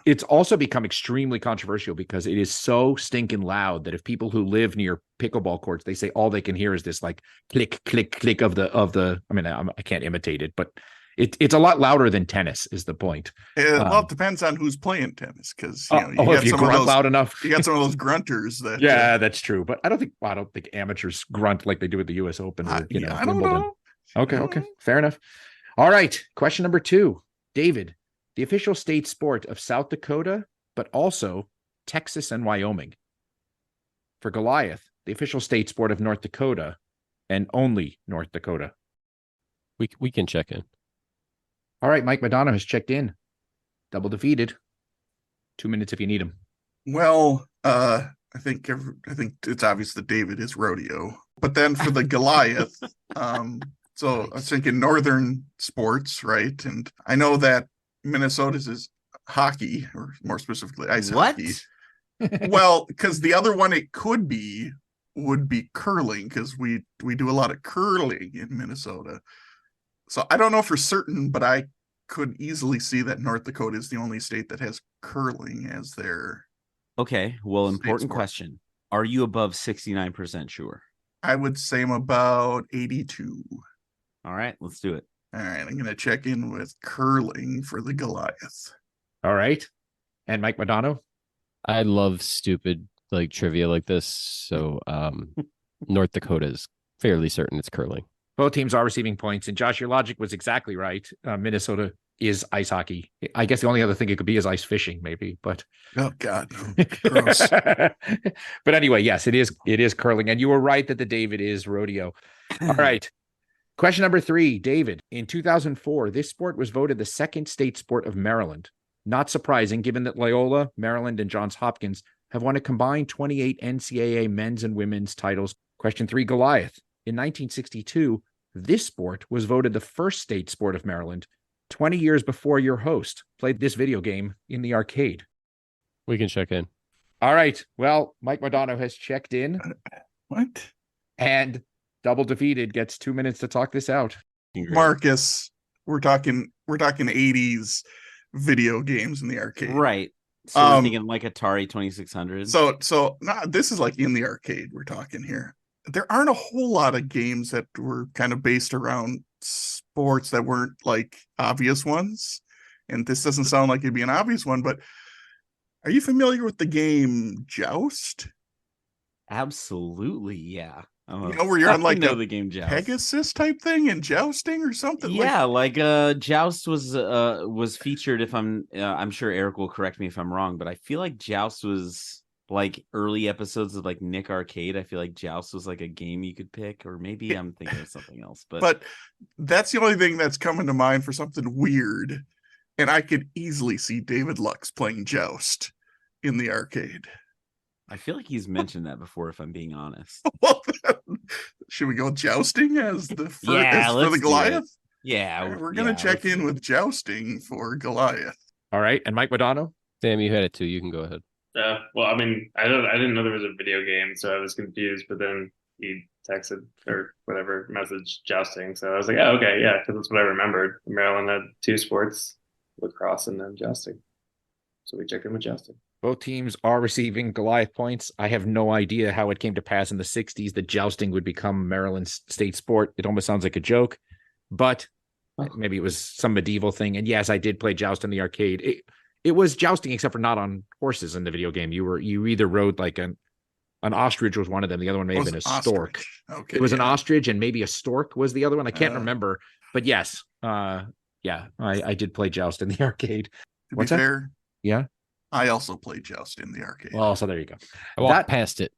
Speaker 2: It's also become extremely controversial because it is so stinking loud that if people who live near pickleball courts, they say all they can hear is this like click, click, click of the. I mean, I can't imitate it, but it's a lot louder than tennis is the point.
Speaker 6: Well, it depends on who's playing tennis, because
Speaker 2: if you grunt loud enough,
Speaker 6: you got some of those grunters that.
Speaker 2: Yeah, that's true. But I don't think amateurs grunt like they do at the U.S. Open or
Speaker 6: I don't know.
Speaker 2: Okay, fair enough. All right, question number 2, David. The official state sport of South Dakota, but also Texas and Wyoming. For Goliath, the official state sport of North Dakota, and only North Dakota.
Speaker 5: We can check in.
Speaker 2: All right, Mike Madonna has checked in. Double defeated. 2 minutes if you need him.
Speaker 6: Well, I think it's obvious that David is rodeo, but then for the Goliath, so I was thinking northern sports, right? And I know that Minnesota's is hockey, or more specifically ice hockey. Well, because the other one it would be curling, because we do a lot of curling in Minnesota. So I don't know for certain, but I could easily see that North Dakota is the only state that has curling as their.
Speaker 4: Okay, well, important question. Are you above 69% sure?
Speaker 6: I would say I'm about 82.
Speaker 4: All right, let's do it.
Speaker 6: All right, I'm going to check in with curling for the Goliath.
Speaker 2: All right. And Mike Madonna?
Speaker 5: I love stupid like trivia like this. So North Dakota is fairly certain it's curling.
Speaker 2: Both teams are receiving points. And Josh, your logic was exactly right. Minnesota is ice hockey. I guess the only other thing it could be is ice fishing, maybe. But
Speaker 6: Oh God, gross.
Speaker 2: but anyway, yes, it is curling. And you were right that the David is rodeo. All right. Question number 3, David. In 2004, this sport was voted the second state sport of Maryland. Not surprising, given that Loyola, Maryland, and Johns Hopkins have won a combined 28 NCAA men's and women's titles. Question 3, Goliath. In 1962, this sport was voted the first state sport of Maryland, 20 years before your host played this video game in the arcade.
Speaker 5: We can check in.
Speaker 2: All right. Well, Mike Modano has checked in.
Speaker 6: What?
Speaker 2: And Double Defeated gets 2 minutes to talk this out.
Speaker 6: Marcus, we're talking 80s video games in the arcade.
Speaker 4: Right. So we're thinking like Atari 2600.
Speaker 6: So this is like in the arcade we're talking here. There aren't a whole lot of games that were kind of based around sports that weren't like obvious ones. And this doesn't sound like it'd be an obvious one, but are you familiar with the game Joust?
Speaker 4: Absolutely, yeah.
Speaker 6: Where you're on like
Speaker 4: the game Joust.
Speaker 6: Pegasus type thing and jousting or something.
Speaker 4: Yeah, like Joust was featured. If I'm sure Eric will correct me if I'm wrong, but I feel like Joust was like early episodes of like Nick Arcade. I feel like Joust was like a game you could pick, or maybe I'm thinking of something else. But
Speaker 6: that's the only thing that's coming to mind for something weird. And I could easily see David Lux playing Joust in the arcade.
Speaker 4: I feel like he's mentioned that before, if I'm being honest.
Speaker 6: Well, should we go jousting as the for the Goliath?
Speaker 4: Yeah,
Speaker 6: right, we're gonna check in with jousting for Goliath.
Speaker 2: All right, and Mike Modano.
Speaker 5: Sam, you had it too. You can go ahead.
Speaker 3: Well, I mean, I didn't know there was a video game, so I was confused. But then he texted or whatever message jousting, so I was like, oh, okay, yeah, because that's what I remembered. Maryland had 2 sports, lacrosse and then jousting. So we checked in with jousting.
Speaker 2: Both teams are receiving Goliath points. I have no idea how it came to pass in the 60s that jousting would become Maryland's state sport. It almost sounds like a joke, but maybe it was some medieval thing. And yes, I did play joust in the arcade. It was jousting, except for not on horses in the video game. You either rode like an ostrich was one of them. The other one may have been a stork.
Speaker 6: Okay,
Speaker 2: it was an ostrich and maybe a stork was the other one. I can't remember, but yes. I did play joust in the arcade.
Speaker 6: To be fair,
Speaker 2: yeah.
Speaker 6: I also played joust in the arcade.
Speaker 2: Well, so there you go.
Speaker 5: I walked past it.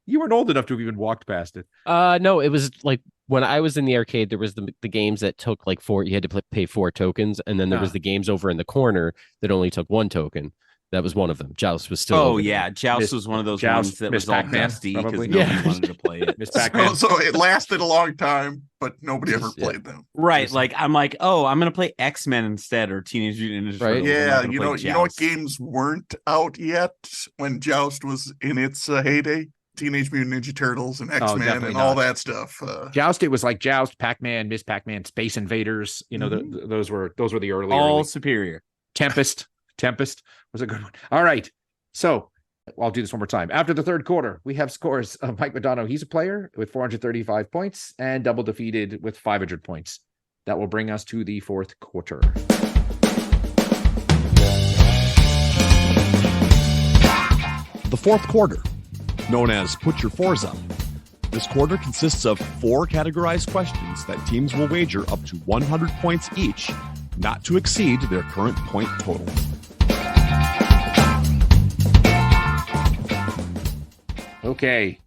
Speaker 2: You weren't old enough to have even walked past it.
Speaker 5: No, it was like when I was in the arcade, there was the games that took like 4. You had to pay 4 tokens, and then there was the games over in the corner that only took 1 token. That was one of them. Joust was still.
Speaker 4: Oh yeah, Joust was one of those ones that was all dusty because nobody wanted to play it.
Speaker 2: Miss Pac-Man.
Speaker 6: So it lasted a long time, but nobody ever played them.
Speaker 4: Right, like I'm like, oh, I'm gonna play X-Men instead or Teenage Mutant Ninja Turtles.
Speaker 6: Yeah, you know what games weren't out yet when Joust was in its heyday? Teenage Mutant Ninja Turtles and X-Men and all that stuff.
Speaker 2: Joust, it was like Joust, Pac-Man, Miss Pac-Man, Space Invaders. Those were the early
Speaker 4: superior.
Speaker 2: Tempest was a good one. All right. So I'll do this one more time. After the third quarter, we have scores of Mike Modano. He's a player with 435 points and Double Defeated with 500 points. That will bring us to the fourth quarter.
Speaker 7: The fourth quarter, known as Put Your Fours Up. This quarter consists of 4 categorized questions that teams will wager up to 100 points each, not to exceed their current point total.
Speaker 2: Okay.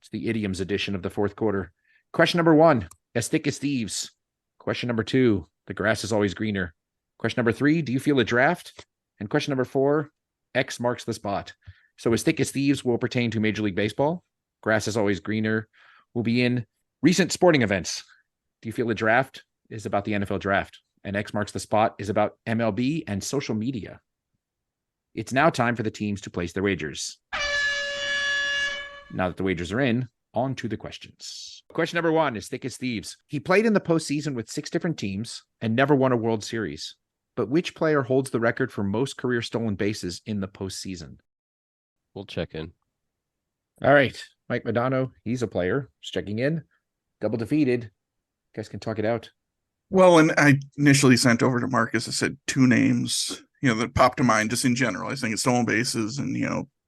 Speaker 2: It's the idioms edition of the fourth quarter. Question number 1, as thick as thieves. Question number 2, the grass is always greener. Question number 3, do you feel a draft? And question number 4, X marks the spot. So as thick as thieves will pertain to Major League Baseball. Grass is always greener will be in recent sporting events. Do you feel a draft is about the NFL draft? And X marks the spot is about MLB and social media. It's now time for the teams to place their wagers. Now that the wagers are in, on to the questions. Question number 1 is thick as thieves. He played in the postseason with 6 different teams and never won a World Series. But which player holds the record for most career stolen bases in the postseason?
Speaker 5: We'll check in.
Speaker 2: All right. Mike Modano, he's a player. Just checking in. Double Defeated. You guys can talk it out.
Speaker 6: Well, and I initially sent over to Marcus, I said 2 names, that popped to mind just in general. I was thinking stolen bases and,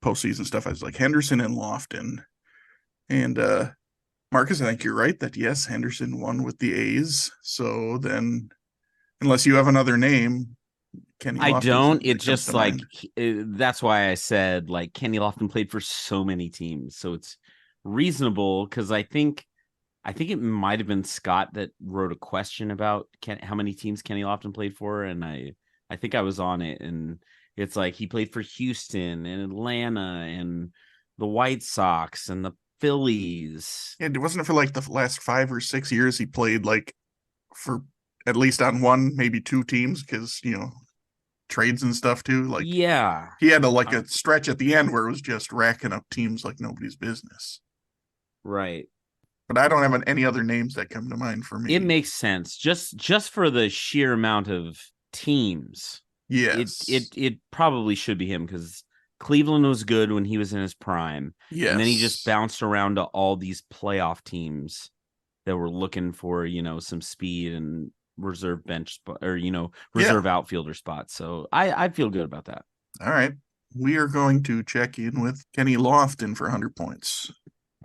Speaker 6: postseason stuff. I was like Henderson and Lofton. And Marcus, I think you're right that yes, Henderson won with the A's. So then, unless you have another name, Kenny
Speaker 4: I
Speaker 6: Lofton's
Speaker 4: don't.
Speaker 6: the name
Speaker 4: It
Speaker 6: that comes
Speaker 4: just
Speaker 6: to
Speaker 4: like
Speaker 6: mind.
Speaker 4: that's why I said like Kenny Lofton played for so many teams, so it's reasonable because I think it might have been Scott that wrote a question about how many teams Kenny Lofton played for, and I think I was on it, and it's like he played for Houston and Atlanta and the White Sox and the Phillies.
Speaker 6: And wasn't it for like the last 5 or 6 years he played like for at least on one, maybe two teams because trades and stuff too. Like
Speaker 4: Yeah,
Speaker 6: he had a stretch at the end where it was just racking up teams like nobody's business.
Speaker 4: right.
Speaker 6: But I don't have any other names that come to mind for me.
Speaker 4: It makes sense just for the sheer amount of teams.
Speaker 6: Yes.
Speaker 4: It probably should be him because Cleveland was good when he was in his prime.
Speaker 6: Yes.
Speaker 4: And then he just bounced around to all these playoff teams that were looking for, some speed and reserve bench reserve outfielder spots. So I feel good about that.
Speaker 6: All right. We are going to check in with Kenny Lofton for 100 points.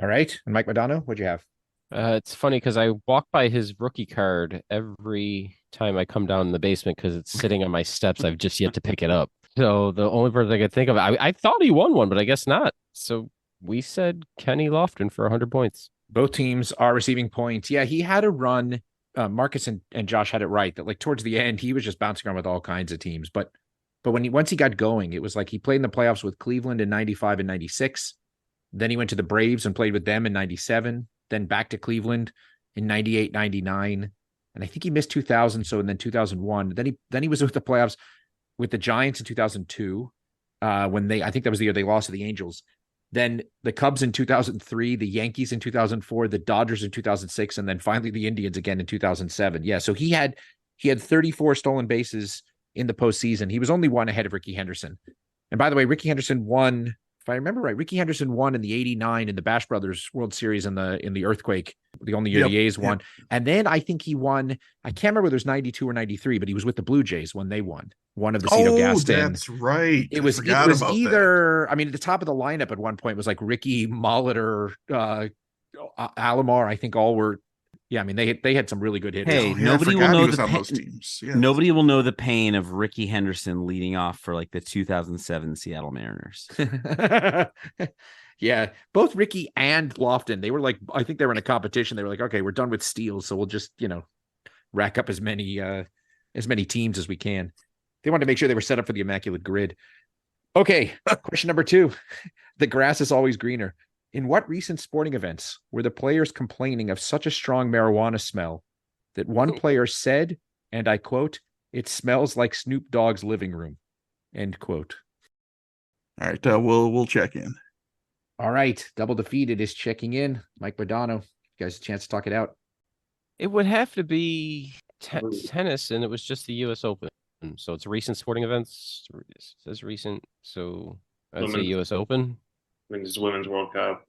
Speaker 2: All right. And Mike Madonna, what'd you have?
Speaker 5: It's funny because I walk by his rookie card every time I come down in the basement because it's sitting on my steps. I've just yet to pick it up. So the only person I could think of, I thought he won one, but I guess not. So we said Kenny Lofton for 100 points.
Speaker 2: Both teams are receiving points. Yeah, he had a run. Marcus and Josh had it right that like towards the end, he was just bouncing around with all kinds of teams. But once he got going, it was like he played in the playoffs with Cleveland in 95 and 96. Then he went to the Braves and played with them in 97, then back to Cleveland in 98, 99. And I think he missed 2000. So, and then 2001, then he was with the playoffs with the Giants in 2002, when I think that was the year they lost to the Angels. Then the Cubs in 2003, the Yankees in 2004, the Dodgers in 2006, and then finally the Indians again in 2007. Yeah. So he had 34 stolen bases in the postseason. He was only one ahead of Ricky Henderson. And by the way, Ricky Henderson won, if I remember right, Ricky Henderson won in the 89 in the Bash Brothers World Series in the earthquake, the only year the A's won. And then I think he won, I can't remember whether it was 92 or 93, but he was with the Blue Jays when they won. One of the Cito Gaston.
Speaker 6: That's right.
Speaker 2: It was either, I mean, at the top of the lineup at one point was like Ricky, Molitor, Alomar, I think all were, I mean, they had some really good hitters.
Speaker 4: Hey, nobody will know those teams. Yes. Nobody will know the pain of Ricky Henderson leading off for like the 2007 Seattle Mariners.
Speaker 2: Yeah, both Ricky and Lofton, they were like, I think they were in a competition. They were like, okay, we're done with steals, so we'll just, rack up as many teams as we can. They wanted to make sure they were set up for the immaculate grid. Okay, question number 2. The grass is always greener. In what recent sporting events were the players complaining of such a strong marijuana smell that one player said, and I quote, "It smells like Snoop Dogg's living room," end quote.
Speaker 6: All right, we'll check in.
Speaker 2: All right, Double Defeated is checking in. Mike Madonna, you guys a chance to talk it out.
Speaker 5: It would have to be tennis, and it was just the U.S. Open. So it's recent sporting events. It says recent, so I'd say U.S. Open.
Speaker 3: It's Women's World Cup.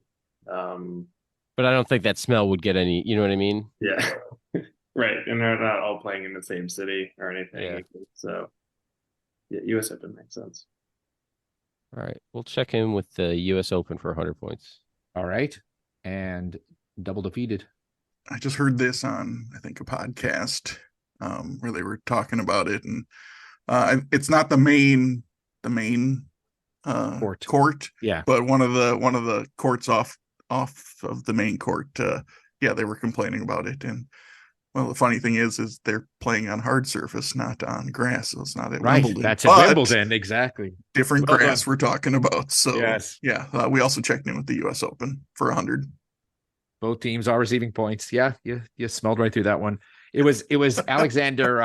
Speaker 5: But I don't think that smell would get any, you know what I mean?
Speaker 3: Yeah. Right. And they're not all playing in the same city or anything.
Speaker 5: Yeah.
Speaker 3: So, yeah, U.S. Open makes sense.
Speaker 5: All right. We'll check in with the U.S. Open for 100 points.
Speaker 2: All right. And Double Defeated.
Speaker 6: I just heard this on, I think, a podcast where they were talking about it. And it's not the main court,
Speaker 2: yeah,
Speaker 6: but one of the courts off of the main court, they were complaining about it. And well, the funny thing is they're playing on hard surface, not on grass, so it's not at Wimbledon.
Speaker 2: That's at Wimbledon, exactly.
Speaker 6: Different grass we're talking about. So
Speaker 2: yes,
Speaker 6: we also checked in with the U.S. Open for 100.
Speaker 2: Both teams are receiving points. Yeah, you smelled right through that one. It was Alexander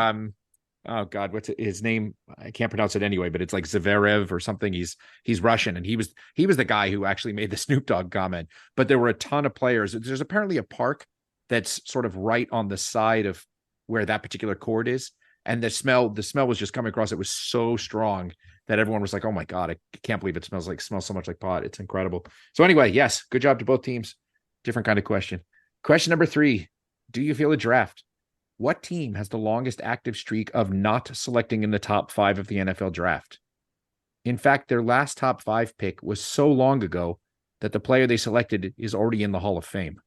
Speaker 2: oh God, what's his name? I can't pronounce it anyway, but it's like Zverev or something. He's Russian, and he was the guy who actually made the Snoop Dogg comment. But there were a ton of players. There's apparently a park that's sort of right on the side of where that particular court is, and the smell was just coming across. It was so strong that everyone was like, "Oh my God, I can't believe it smells so much like pot. It's incredible." So anyway, yes, good job to both teams. Different kind of question. Question number 3: do you feel a draft? What team has the longest active streak of not selecting in the top 5 of the NFL draft? In fact, their last top 5 pick was so long ago that the player they selected is already in the Hall of Fame?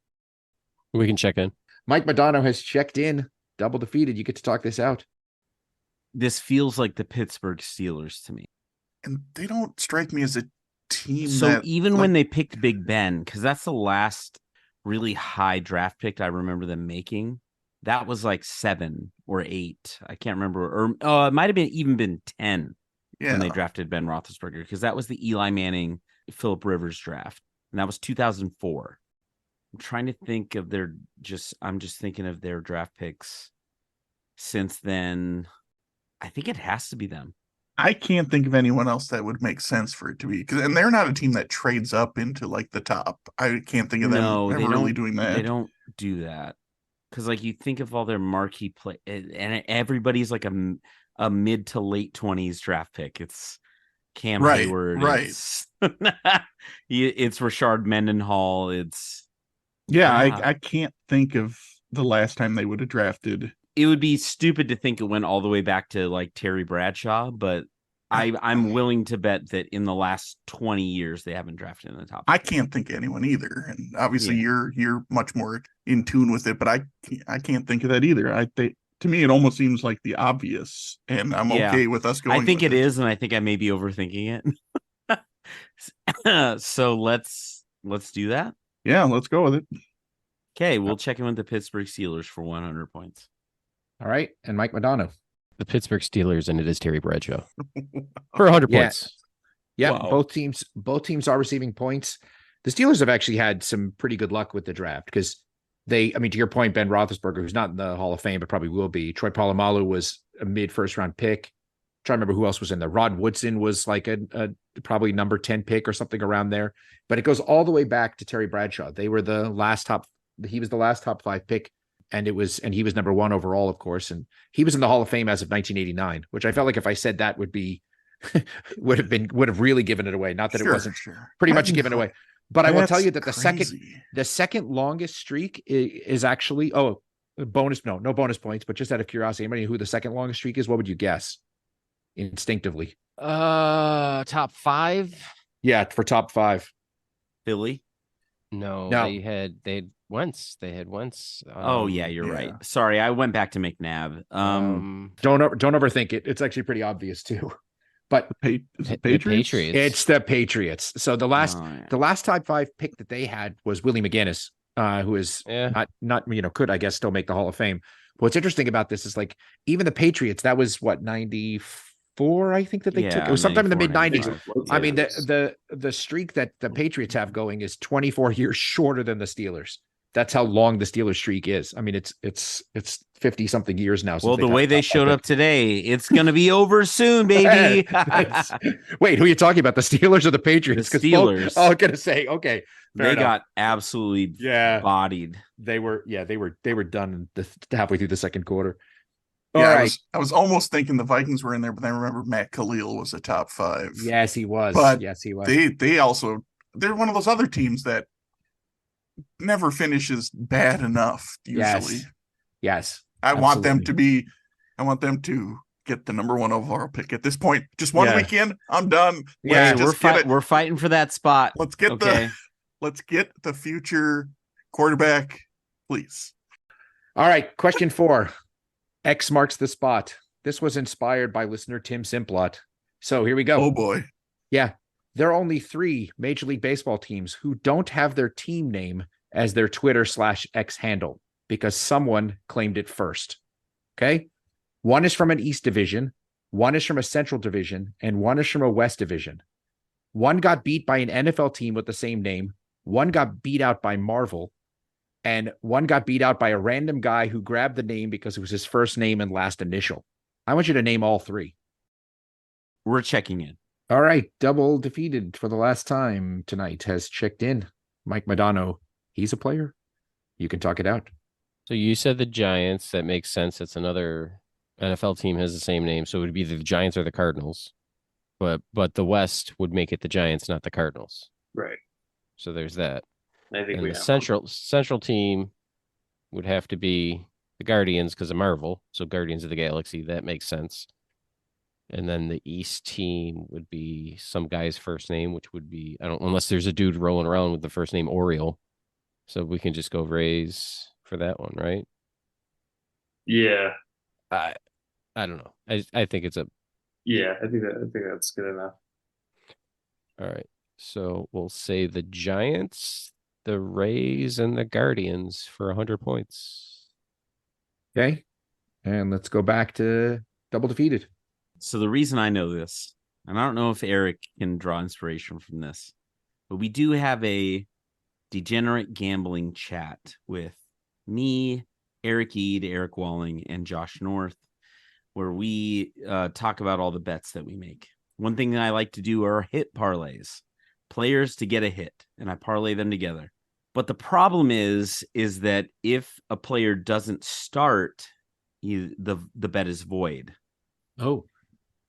Speaker 5: We can check in.
Speaker 2: Mike Madonna has checked in, double defeated. You get to talk this out.
Speaker 4: This feels like the Pittsburgh Steelers to me.
Speaker 6: And they don't strike me as a team
Speaker 4: So
Speaker 6: that,
Speaker 4: even when they picked Big Ben, because that's the last really high draft pick I remember them making, that was like 7 or 8. I can't remember. Or it might have been even been 10 when they drafted Ben Roethlisberger, because that was the Eli Manning, Phillip Rivers draft. And that was 2004. I'm trying to think of I'm just thinking of their draft picks since then. I think it has to be them.
Speaker 6: I can't think of anyone else that would make sense for it to be, and they're not a team that trades up into like the top. I can't think of them ever really doing that.
Speaker 4: They don't do that, because like you think of all their marquee play, and everybody's like a mid to late 20s draft pick. It's Cam Hayward,
Speaker 6: right?
Speaker 4: It's Rashard Mendenhall.
Speaker 6: I can't think of the last time they would have drafted.
Speaker 4: It would be stupid to think it went all the way back to like Terry Bradshaw, but I'm willing to bet that in the last 20 years they haven't drafted in the top 50.
Speaker 6: I can't think of anyone either, and obviously you're much more in tune with it, but I can't think of that either. To me it almost seems like the obvious, and I'm okay with us going.
Speaker 4: I think it is, and I think I may be overthinking it. So let's do that.
Speaker 6: Yeah, let's go with it.
Speaker 4: Okay, we'll check in with the Pittsburgh Steelers for 100 points.
Speaker 2: All right, and Mike Madonna.
Speaker 5: The Pittsburgh Steelers, and it is Terry Bradshaw for 100 points.
Speaker 2: Yeah,
Speaker 4: Wow.
Speaker 2: both teams are receiving points. The Steelers have actually had some pretty good luck with the draft, because to your point, Ben Roethlisberger, who's not in the Hall of Fame, but probably will be. Troy Polamalu was a mid first round pick. I'm trying to remember who else was in there. Rod Woodson was like a probably number 10 pick or something around there. But it goes all the way back to Terry Bradshaw. He was the last top 5 pick. And he was number 1 overall, of course. And he was in the Hall of Fame as of 1989, which I felt like if I said that would have really given it away. Not that it wasn't pretty much given away, but I will tell you that the second longest streak is actually, no bonus points, but just out of curiosity, anybody know who the second longest streak is? What would you guess instinctively?
Speaker 5: Top 5.
Speaker 2: Yeah. For top 5.
Speaker 4: Philly?
Speaker 5: No. They had Wentz.
Speaker 4: You're right. Sorry, I went back to McNabb.
Speaker 2: Don't overthink it. It's actually pretty obvious too. But
Speaker 6: the Patriots?
Speaker 2: It's the Patriots. So the last top 5 pick that they had was Willie McGinnis, who is not could I guess still make the Hall of Fame. What's interesting about this is like even the Patriots, that was what 94, I think that they took. It was sometime in the mid 90s. I mean, the streak that the Patriots have going is 24 years shorter than the Steelers. That's how long the Steelers streak is. I mean, it's 50 something years now.
Speaker 4: Well, the way they showed up today, it's going to be over soon, baby.
Speaker 2: Wait, who are you talking about? The Steelers or the Patriots?
Speaker 4: The Steelers.
Speaker 2: I'm going to say, okay.
Speaker 4: They got absolutely bodied.
Speaker 2: They were done halfway through the second quarter.
Speaker 6: Yeah, I was almost thinking the Vikings were in there, but then I remember Matt Khalil was a top 5.
Speaker 2: Yes, he was.
Speaker 6: But they're one of those other teams that never finishes bad enough usually.
Speaker 2: Yes.
Speaker 6: I want them to get the number 1 overall pick at this point. Just one weekend, I'm done.
Speaker 4: We're fighting for that spot.
Speaker 6: Let's get the future quarterback, please.
Speaker 2: All right, question 4. X marks the spot. This was inspired by listener Tim Simplot. So here we go.
Speaker 6: Oh boy.
Speaker 2: Yeah. There are only 3 Major League Baseball teams who don't have their team name as their Twitter/X handle because someone claimed it first. Okay. One is from an East Division, one is from a Central Division, and one is from a West Division. One got beat by an NFL team with the same name. One got beat out by Marvel. And one got beat out by a random guy who grabbed the name because it was his first name and last initial. I want you to name all 3.
Speaker 4: We're checking in.
Speaker 2: All right. Double defeated for the last time tonight has checked in. Mike Madonna, he's a player. You can talk it out.
Speaker 5: So you said the Giants. That makes sense. It's another NFL team has the same name. So it would be the Giants or the Cardinals. But the West would make it the Giants, not the Cardinals.
Speaker 3: Right.
Speaker 5: So there's that.
Speaker 3: I think
Speaker 5: the central team would have to be the Guardians because of Marvel. So Guardians of the Galaxy, that makes sense. And then the East team would be some guy's first name, which would be, I don't, unless there's a dude rolling around with the first name Oriole. So we can just go Rays for that one, right?
Speaker 3: Yeah.
Speaker 5: I don't know. I think it's a,
Speaker 3: Yeah, I think that's good enough.
Speaker 5: all right. So we'll say the Giants, the Rays, and the Guardians for 100 points.
Speaker 2: Okay. And let's go back to double defeated.
Speaker 4: So the reason I know this, and I don't know if Eric can draw inspiration from this, but we do have a degenerate gambling chat with me, Eric Eade, Eric Walling, and Josh North, where we talk about all the bets that we make. One thing that I like to do are hit parlays, players to get a hit, and I parlay them together. But the problem is that if a player doesn't start, the bet is void.
Speaker 2: Oh.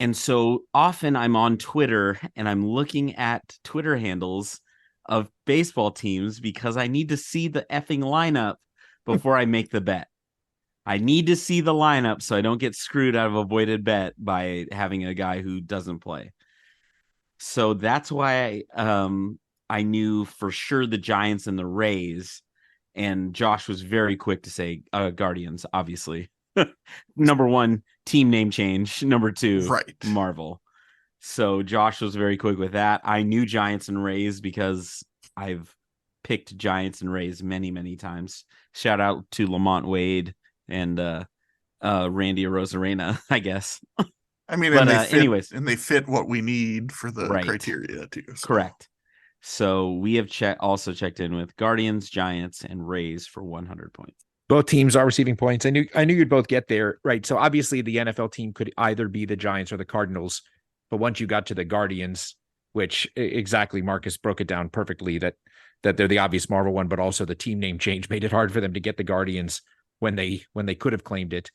Speaker 4: And so often I'm on Twitter and I'm looking at Twitter handles of baseball teams because I need to see the effing lineup before I make the bet. I need to see the lineup so I don't get screwed out of a voided bet by having a guy who doesn't play. So that's why I knew for sure the Giants and the Rays, and Josh was very quick to say Guardians, obviously. Number one, team name change. Number two,
Speaker 6: Right.
Speaker 4: Marvel. So Josh was very quick with that. I knew Giants and Rays because I've picked Giants and Rays many, many times. Shout out to Lamont Wade and Randy Rosarena, I guess.
Speaker 6: I mean,
Speaker 4: But,
Speaker 6: and they fit what we need for the
Speaker 4: Right.
Speaker 6: criteria too. So.
Speaker 4: Correct. So we have also checked in with Guardians, Giants, and Rays for 100 points.
Speaker 2: Both teams are receiving points. I knew you'd both get there, right? So obviously the NFL team could either be the Giants or the Cardinals, but once you got to the Guardians, which exactly Marcus broke it down perfectly, that they're the obvious Marvel one, but also the team name change made it hard for them to get the Guardians when they could have claimed it.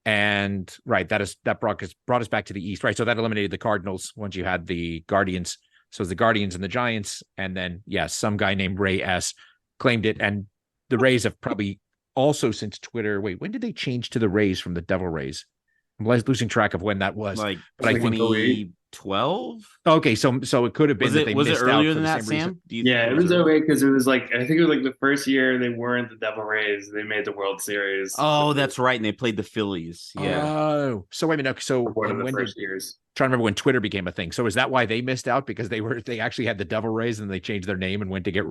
Speaker 2: And right, that brought us back to the East, right? So that eliminated the Cardinals once you had the Guardians. So it's the Guardians and the Giants, and then yes, some guy named Ray S claimed it, and the Rays have probably also since Twitter. Wait, when did they change to the Rays from the Devil Rays? I'm losing track of when that was.
Speaker 4: Like
Speaker 2: but
Speaker 4: 2012?
Speaker 2: Okay, so it could have been that they
Speaker 4: was it
Speaker 2: missed
Speaker 4: earlier
Speaker 2: out
Speaker 4: than
Speaker 2: for the
Speaker 4: that,
Speaker 2: same reason.
Speaker 4: Sam?
Speaker 3: Yeah, it was 08 because it was like, I think it was like the first year they weren't the Devil Rays. They made the World Series.
Speaker 4: Oh, that's right. And they played the Phillies. Yeah.
Speaker 2: Oh, so wait a minute. So
Speaker 3: one of the
Speaker 2: when
Speaker 3: first years.
Speaker 2: Trying to remember when Twitter became a thing. So is that why they missed out? Because they actually had the Devil Rays and they changed their name and went to get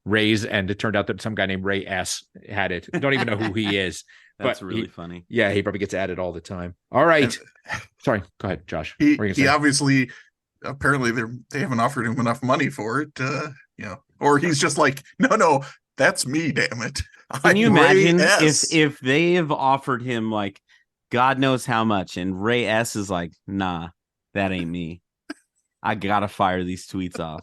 Speaker 2: Rays, and it turned out that some guy named Ray S had it. Don't even know who he is.
Speaker 4: That's really funny.
Speaker 2: Yeah, he probably gets added all the time. All right. Sorry, go ahead, Josh.
Speaker 6: He obviously, apparently they haven't offered him enough money for it, or he's just like, no, that's me, damn it.
Speaker 4: Can you imagine if they have offered him like God knows how much, and Ray S is like, nah, that ain't me. I gotta fire these tweets off.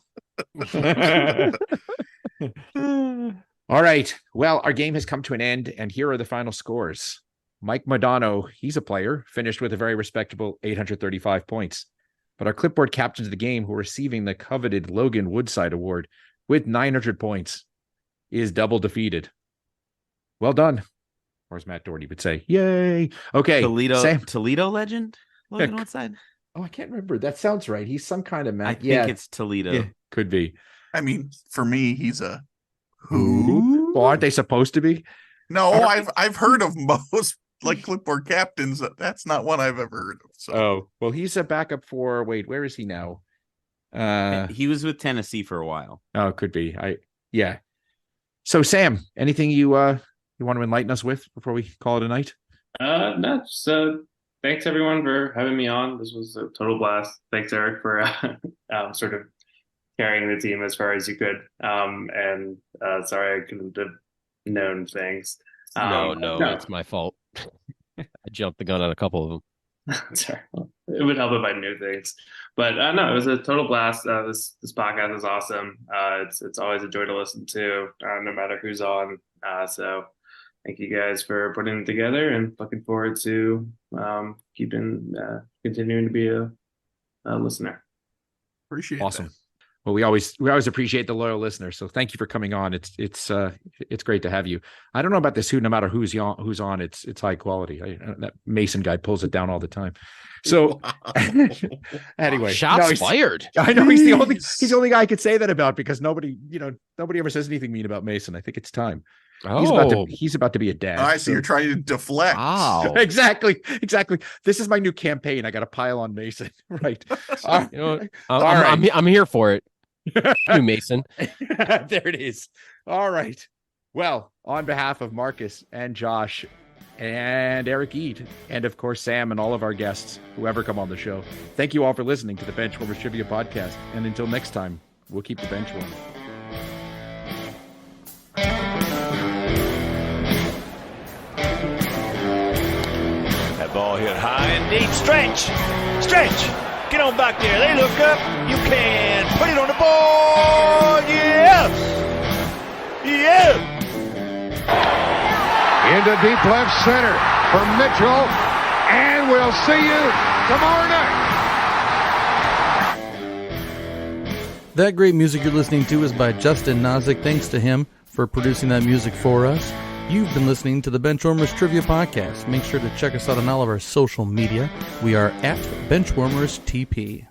Speaker 2: All right. Well, our game has come to an end, and here are the final scores. Mike Modano, he's a player, finished with a very respectable 835 points. But our clipboard captains of the game, who are receiving the coveted Logan Woodside Award with 900 points, is double defeated. Well done. Or as Matt Doherty would say, yay. Okay.
Speaker 4: Toledo legend? Logan Woodside?
Speaker 2: Oh, I can't remember. That sounds right. He's some kind of
Speaker 4: I think it's Toledo.
Speaker 2: Yeah, could be.
Speaker 6: I mean, for me, he's a
Speaker 2: who? Well, aren't they supposed to be?
Speaker 6: No, I've heard of most like clipboard captains. That's not one I've ever heard of. So.
Speaker 2: Oh, well, he's a backup for. Wait, where is he now?
Speaker 4: He was with Tennessee for a while.
Speaker 2: Oh, could be. Yeah. So, Sam, anything you want to enlighten us with before we call it a night?
Speaker 3: No. So, thanks everyone for having me on. This was a total blast. Thanks, Eric, for sort of carrying the team as far as you could. And sorry I couldn't have known things.
Speaker 5: No, it's my fault. I jumped the gun on a couple of them.
Speaker 3: Sorry. It would help if I knew things. But no, it was a total blast. This podcast is awesome. It's always a joy to listen to, no matter who's on. So thank you guys for putting it together, and looking forward to continuing to be a listener.
Speaker 6: Appreciate it.
Speaker 2: Awesome. Well, we always appreciate the loyal listeners. So thank you for coming on. It's great to have you. I don't know about this no matter who's on, it's high quality. That Mason guy pulls it down all the time. So anyway,
Speaker 5: shots fired.
Speaker 2: I know he's the only guy I could say that about, because nobody ever says anything mean about Mason. I think it's time. He's about to be a dad.
Speaker 6: I see. You're trying to deflect.
Speaker 5: Wow.
Speaker 2: Exactly. This is my new campaign. I got to pile on Mason. Right.
Speaker 5: I'm here for it. You, Mason.
Speaker 2: There it is. All right. Well, on behalf of Marcus and Josh and Eric Eade, and of course Sam and all of our guests who ever come on the show, thank you all for listening to the Benchwarmers Trivia Podcast. And until next time, we'll keep the bench warm.
Speaker 8: That ball hit high and deep. Stretch! Get on back there. They look up. You can put it on the board. Yes!
Speaker 9: Into deep left center for Mitchell. And we'll see you tomorrow night.
Speaker 1: That great music you're listening to is by Justin Nozick. Thanks to him for producing that music for us. You've been listening to the Benchwarmers Trivia Podcast. Make sure to check us out on all of our social media. We are at Benchwarmers TP.